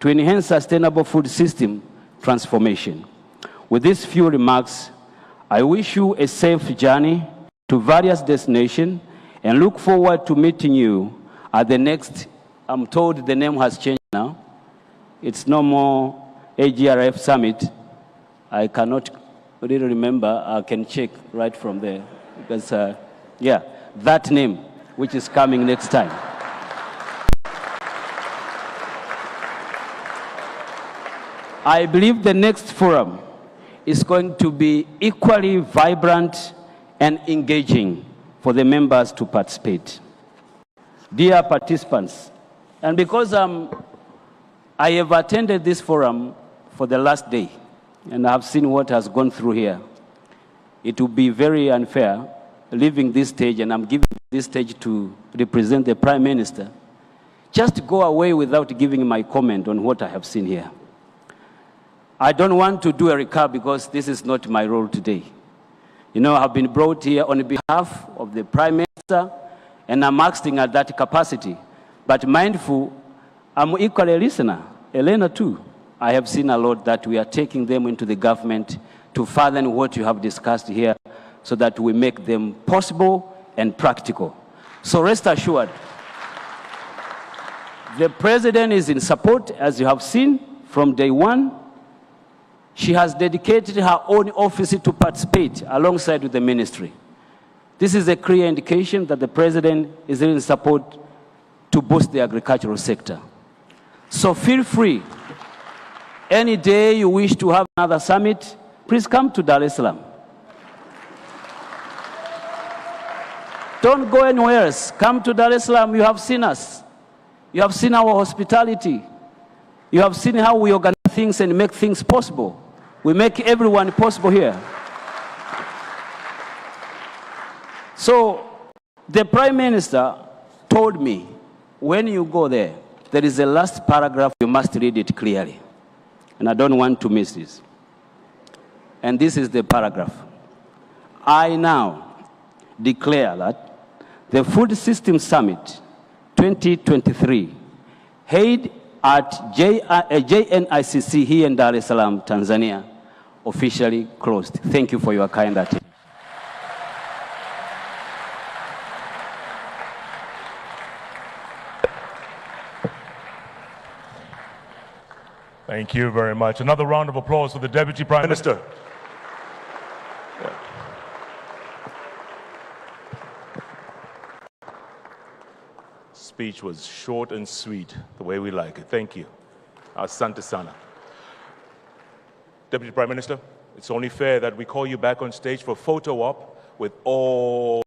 to enhance sustainable food system transformation. With these few remarks, I wish you a safe journey to various destinations and look forward to meeting you at the next, I'm told the name has changed now. It's no more Agrf Summit. I cannot really remember. I can check right from there. Because, yeah, that name, which is coming next time. I believe the next forum is going to be equally vibrant and engaging for the members to participate. Dear participants, and because I have attended this forum for the last day, and I have seen what has gone through here, it would be very unfair leaving this stage, and I'm giving this stage to represent the Prime Minister, just to go away without giving my comment on what I have seen here. I don't want to do a recap because this is not my role today. You know, I've been brought here on behalf of the Prime Minister, and I'm acting at that capacity. But mindful, I'm equally a listener, Elena too. I have seen a lot that we are taking them into the government to further what you have discussed here so that we make them possible and practical. So rest assured, the President is in support, as you have seen from day one. She has dedicated her own office to participate alongside with the ministry. This is a clear indication that the President is in support to boost the agricultural sector. So feel free. Any day you wish to have another summit, please come to Dar es Salaam. Don't go anywhere else. Come to Dar es Salaam. You have seen us. You have seen our hospitality. You have seen how we organize things and make things possible. We make everyone possible here. So the Prime Minister told me, when you go there, there is a last paragraph, you must read it clearly. And I don't want to miss this. And this is the paragraph. I now declare that the Food System Summit 2023, held at JNICC here in Dar es Salaam, Tanzania, officially closed. Thank you for your kind attention. Thank you very much. Another round of applause for the Deputy Prime Minister. Speech was short and sweet, the way we like it. Thank you. Asante sana. Deputy Prime Minister, it's only fair that we call you back on stage for a photo op with all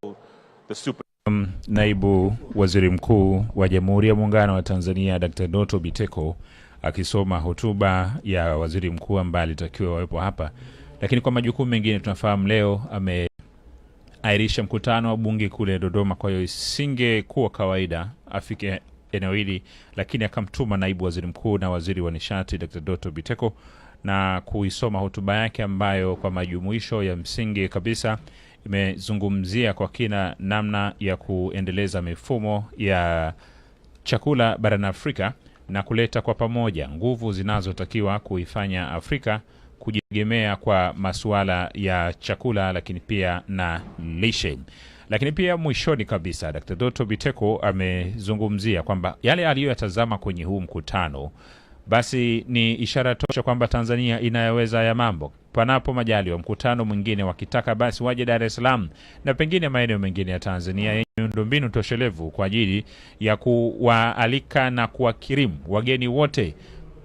the super... Naibu Waziri Mkuu wa Jamhuri ya Muungano wa Tanzania Dr. Doto Biteko akisoma hotuba ya Waziri Mkuu ambaye alitakiwa wawepo hapa, lakini kwa majukumu mengine tunafahamu leo ameairisha mkutano wa bunge kule Dodoma, kwa hiyo isingekuwa kawaida afike eneo hili, lakini akamtuma Naibu Waziri Mkuu na Waziri wa Nishati Dr. Doto Biteko na kuisoma hotuba yake ambayo kwa majumuisho ya msingi kabisa imezungumzia kwa kina namna ya kuendeleza mifumo ya chakula barani Afrika na kuleta kwa pamoja nguvu zinazotakiwa kuifanya Afrika kujitegemea kwa masuala ya chakula, lakini pia na lishe. Lakini pia mwishoni kabisa Dr. Doto Biteko amezungumzia kwamba yale aliyoyatazama kwenye huu mkutano basi ni ishara tosha kwamba Tanzania inayaweza ya mambo. Panapo majali wa mkutano mwingine wakitaka basi waje Dar es Salaam na pengine maeneo mengine ya Tanzania yenye miundombinu toshelevu kwa ajili ya kuwaalika na kuwakirimu wageni wote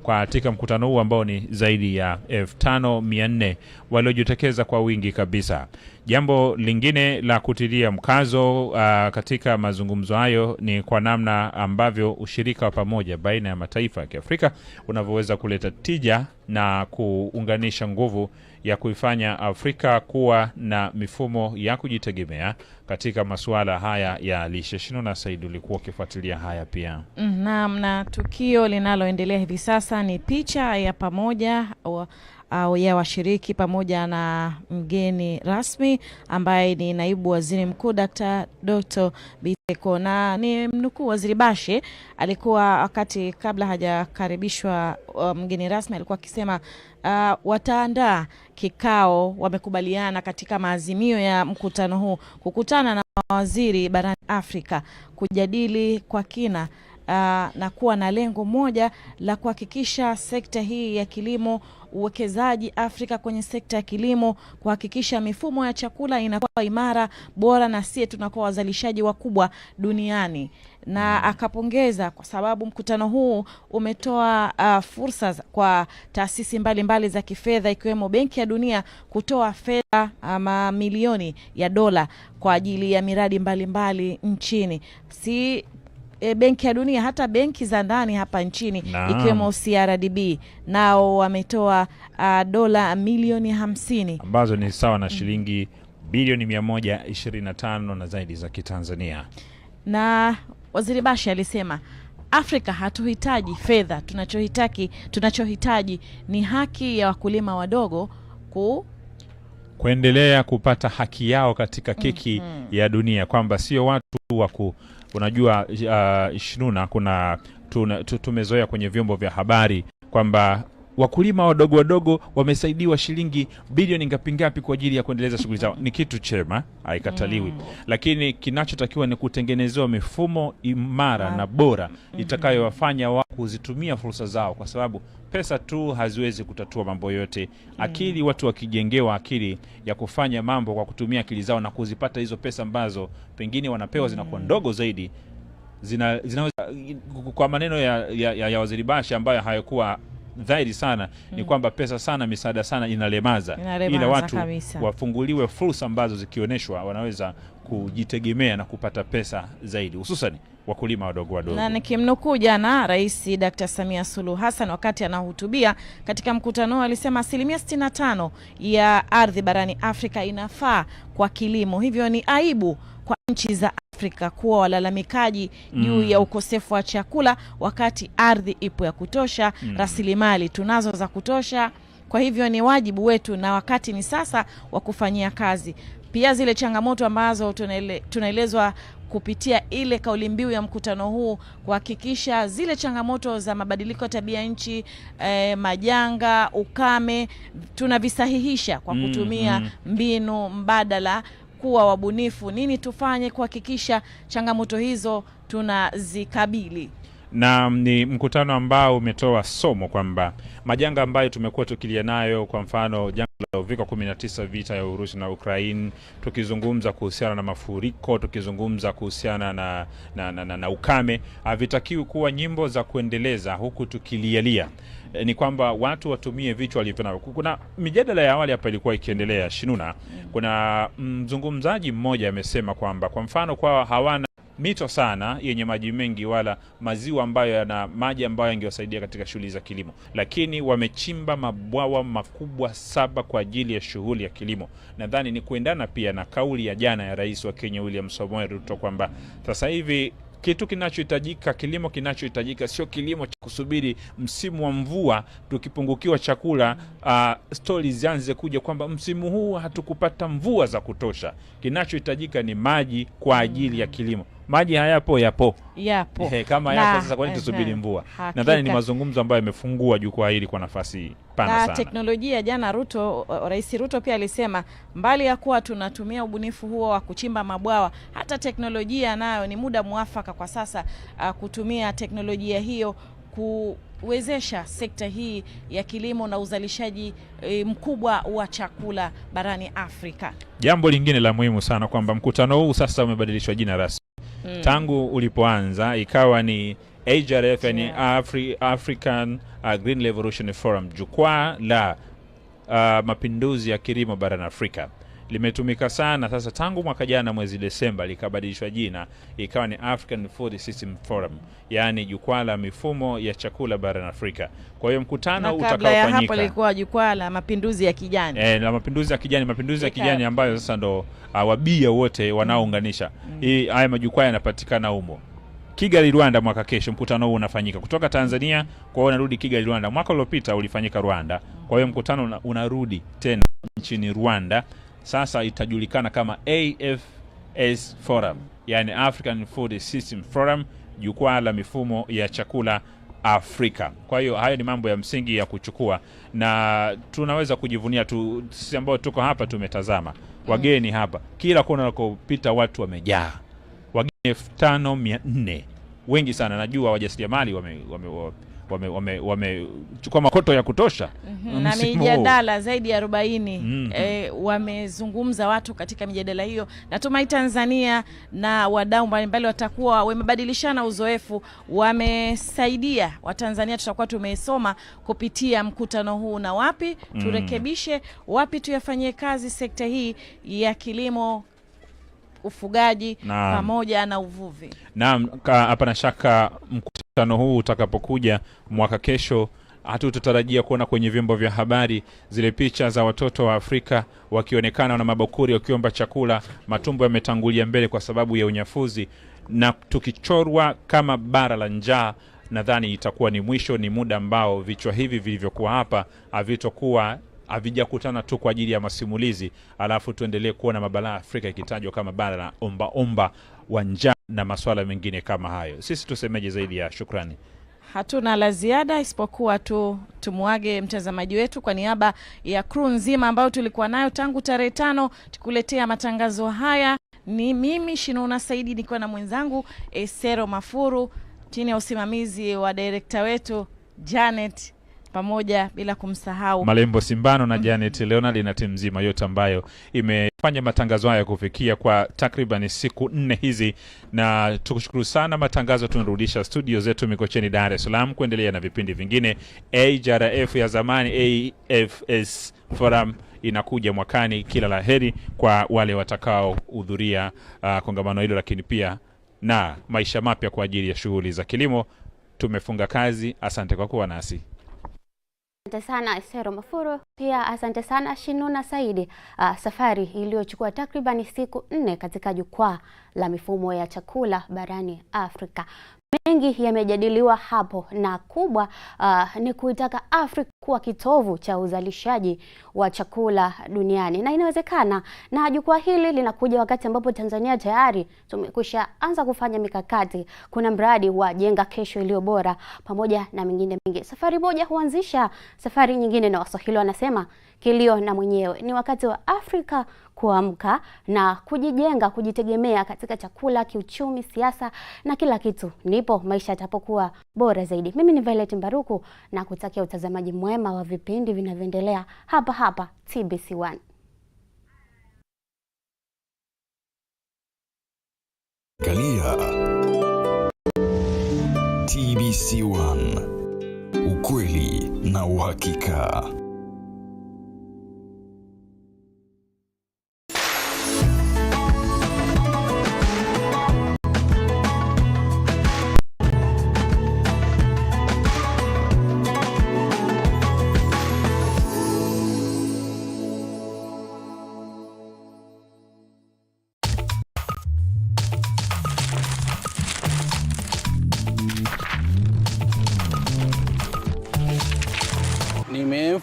katika mkutano huu ambao ni zaidi ya 5,400 waliojitokeza kwa wingi kabisa. Jambo lingine la kutilia mkazo katika mazungumzo hayo ni kwa namna ambavyo ushirika wa pamoja baina ya mataifa ya Kiafrika unavyoweza kuleta tija na kuunganisha nguvu ya kuifanya Afrika kuwa na mifumo ya kujitegemea katika masuala haya ya lishe. Shino na Said ulikuwa ukifuatilia haya pia. Naam, na tukio linaloendelea hivi sasa ni picha ya pamoja au ya washiriki pamoja na mgeni rasmi ambaye ni Naibu Waziri Mkuu Dr. Doto Biteko, na ni mnukuu Waziri Bashe alikuwa wakati kabla hajakaribishwa mgeni rasmi alikuwa akisema wataandaa kikao, wamekubaliana katika maazimio ya mkutano huu kukutana na waziri barani Afrika kujadili kwa kina na kuwa na lengo moja la kuhakikisha sekta hii ya kilimo, uwekezaji Afrika kwenye sekta ya kilimo, kuhakikisha mifumo ya chakula inakuwa imara, bora, na sisi tunakuwa wazalishaji wakubwa duniani. Na akapongeza kwa sababu mkutano huu umetoa fursa kwa taasisi mbalimbali za kifedha ikiwemo Benki ya Dunia kutoa fedha mamilioni ya dola kwa ajili ya miradi mbalimbali nchini. Si Benki ya Dunia, hata benki za ndani hapa nchini ikiwemo CRDB nao wametoa dola milioni 50 ambazo ni sawa na shilingi bilioni 125 na zaidi za Kitanzania. Na Waziri Bashe alisema Afrika hatuhitaji fedha, tunachohitaji ni haki ya wakulima wadogo kuendelea kupata haki yao katika keki ya dunia, kwamba sio watu wa unajua Shinuna kuna tumezoea kwenye vyombo vya habari kwamba wakulima wadogo wamesaidiwa shilingi bilioni ngapi kwa ajili ya kuendeleza shughuli zao. Ni kitu chema, haikataliwi. Lakini kinachotakiwa ni kutengenezewa mifumo imara na bora itakayowafanya wao kuzitumia fursa zao, kwa sababu pesa tu haziwezi kutatua mambo yote. Akili, watu wakijengewa akili ya kufanya mambo kwa kutumia akili zao na kuzipata hizo pesa ambazo pengine wanapewa zinakuwa ndogo zaidi, zinaweza, kwa maneno ya Waziri Bashe ambayo hayakuwa dhahiri sana, ni kwamba pesa sana, misaada sana inalemaza ila watu kabisa wafunguliwe fursa ambazo zikioneshwa wanaweza kujitegemea na kupata pesa zaidi, hususan wakulima wadogo wadogo. Na nikimnukuu jana Rais Dr. Samia Suluhu Hassan wakati anahutubia katika mkutano alisema 65% ya ardhi barani Afrika inafaa kwa kilimo. Hivyo ni aibu kwa nchi za Afrika kuwa walalamikaji juu ya ukosefu wa chakula wakati ardhi ipo ya kutosha, rasilimali tunazo za kutosha. Kwa hivyo ni wajibu wetu na wakati ni sasa wa kufanyia kazi. Pia zile changamoto ambazo tunaelezwa kupitia ile kauli mbiu ya mkutano huu, kuhakikisha zile changamoto za mabadiliko ya tabia nchi, majanga, ukame, tunavisahihisha kwa kutumia mbinu mbadala, kuwa wabunifu. Nini tufanye kuhakikisha changamoto hizo tunazikabili? Na ni mkutano ambao umetoa somo kwamba majanga ambayo tumekuwa tukilia nayo, kwa mfano janga la uviko 19, vita ya Urusi na Ukraine, tukizungumza kuhusiana na mafuriko, tukizungumza kuhusiana na ukame, havitakiwi kuwa nyimbo za kuendeleza huku tukilialia. Ni kwamba watu watumie vichwa walivyonavyo. Kuna mijadala ya awali hapa ilikuwa ikiendelea Shinuna. Kuna mzungumzaji mmoja amesema kwamba kwa mfano kwa hawana mito sana yenye maji mengi wala maziwa ambayo yana maji ambayo yangewasaidia katika shughuli za kilimo, lakini wamechimba mabwawa makubwa 7 kwa ajili ya shughuli ya kilimo. Nadhani ni kuendana pia na kauli ya jana ya Rais wa Kenya William Samoei Ruto kwamba sasa hivi kitu kinachohitajika, kilimo kinachohitajika sio kilimo cha kusubiri msimu wa mvua tukipungukiwa chakula, stories zianze kuja kwamba msimu huu hatukupata mvua za kutosha. Kinachohitajika ni maji kwa ajili ya kilimo. Maji hayapo, yapo. Kama yapo sasa kwa nini tusubiri mvua? Nadhani ni mazungumzo ambayo yamefungua jukwaa hili kwa nafasi pana sana. Na teknolojia jana Rais Ruto pia alisema mbali ya kuwa tunatumia ubunifu huo wa kuchimba mabwawa, hata teknolojia nayo ni muda mwafaka kwa sasa kutumia teknolojia hiyo kuwezesha sekta hii ya kilimo na uzalishaji mkubwa wa chakula barani Afrika. Jambo lingine la muhimu sana kwamba mkutano huu sasa umebadilishwa jina rasmi. Tangu ulipoanza ikawa ni Agrf, yani African Green Revolution Forum, jukwaa la mapinduzi ya kilimo barani Afrika. Limetumika sana sasa tangu mwaka jana mwezi Desemba, likabadilishwa jina ikawa ni African Food System Forum, yani jukwaa la mifumo ya chakula barani Afrika. Kwa hiyo mkutano utakaofanyika hapo ilikuwa jukwaa la mapinduzi ya kijani. La mapinduzi ya kijani ambayo sasa ndo wabia wote wanaounganisha. Haya majukwaa yanapatikana humo. Kigali, Rwanda mwaka kesho mkutano huu unafanyika. Kutoka Tanzania kwa hiyo unarudi Kigali, Rwanda. Mwaka uliopita ulifanyika Rwanda. Kwa hiyo mkutano unarudi tena nchini Rwanda. Sasa itajulikana kama AFS Forum, yani African Food System Forum, jukwaa la mifumo ya chakula Afrika. Kwa hiyo hayo ni mambo ya msingi ya kuchukua, na tunaweza kujivunia tu sisi ambao tuko hapa tumetazama. Wageni hapa kila kona unakopita watu wamejaa. Wageni 5400. Wengi sana, najua wajasiriamali wamechukua makoto ya kutosha. Na mijadala zaidi ya 40 wamezungumza watu katika mijadala hiyo. Natumai Tanzania na wadau mbalimbali watakuwa wamebadilishana uzoefu, wamesaidia Watanzania. Tutakuwa tumesoma kupitia mkutano huu na wapi turekebishe, wapi tuyafanyie kazi sekta hii ya kilimo, ufugaji pamoja na uvuvi. Naam, hapana shaka mkutano huu utakapokuja mwaka kesho, hatutatarajia kuona kwenye vyombo vya habari zile picha za watoto wa Afrika wakionekana na mabakuri wakiomba chakula, matumbo yametangulia mbele kwa sababu ya unyafuzi, na tukichorwa kama bara la njaa. Nadhani itakuwa ni mwisho, ni muda ambao vichwa hivi vilivyokuwa hapa havijakutana tu kwa ajili ya masimulizi, alafu tuendelee kuona mabalaa Afrika ikitajwa kama bara la omba wa njaa na masuala mengine kama hayo. Sisi tusemeje zaidi ya shukrani? Hatuna la ziada isipokuwa tumuage mtazamaji wetu kwa niaba ya crew nzima ambayo tulikuwa nayo tangu tarehe 5 tukuletea matangazo haya. Ni mimi Shinuna Saidi nikiwa na mwenzangu Esero Mafuru, chini ya usimamizi wa director wetu Janet, pamoja bila kumsahau Malembo Simbano na Janet Leonard na timu nzima yote ambayo imefanya matangazo haya kufikia kwa takriban siku 4 hizi. Na tukushukuru sana. Matangazo tunarudisha studio zetu Mikocheni, Dar es Salaam kuendelea na vipindi vingine. Agrf ya zamani AFS Forum inakuja mwakani. Kila laheri kwa wale watakao hudhuria kongamano hilo, lakini pia na maisha mapya kwa ajili ya shughuli za kilimo. Tumefunga kazi. Asante kwa kuwa nasi. Asante sana Esero Mafuru, pia asante sana Shinuna Saidi. Safari iliyochukua takriban siku 4 katika jukwaa la mifumo ya chakula barani Afrika. Mengi yamejadiliwa hapo, na kubwa ni kuitaka Afrika kuwa kitovu cha uzalishaji wa chakula duniani, na inawezekana. Na jukwaa hili linakuja wakati ambapo Tanzania tayari tumekwisha anza kufanya mikakati. Kuna mradi wa Jenga Kesho Iliyo Bora pamoja na mengine mengi. Safari moja huanzisha safari nyingine, na Waswahili wanasema kilio na mwenyewe. Ni wakati wa Afrika kuamka na kujijenga, kujitegemea katika chakula, kiuchumi, siasa na kila kitu. Ndipo maisha yatapokuwa bora zaidi. Mimi ni Violet Mbaruku na kutakia utazamaji mwema wa vipindi vinavyoendelea hapa TBC1. Kalia TBC1, ukweli na uhakika.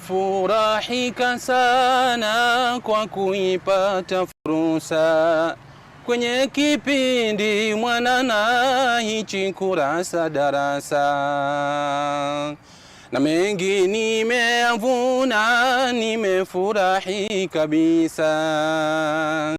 Nimefurahika sana kwa kuipata fursa kwenye kipindi Mwanana hichi kurasa darasa, na mengi nimeavuna, nimefurahi kabisa.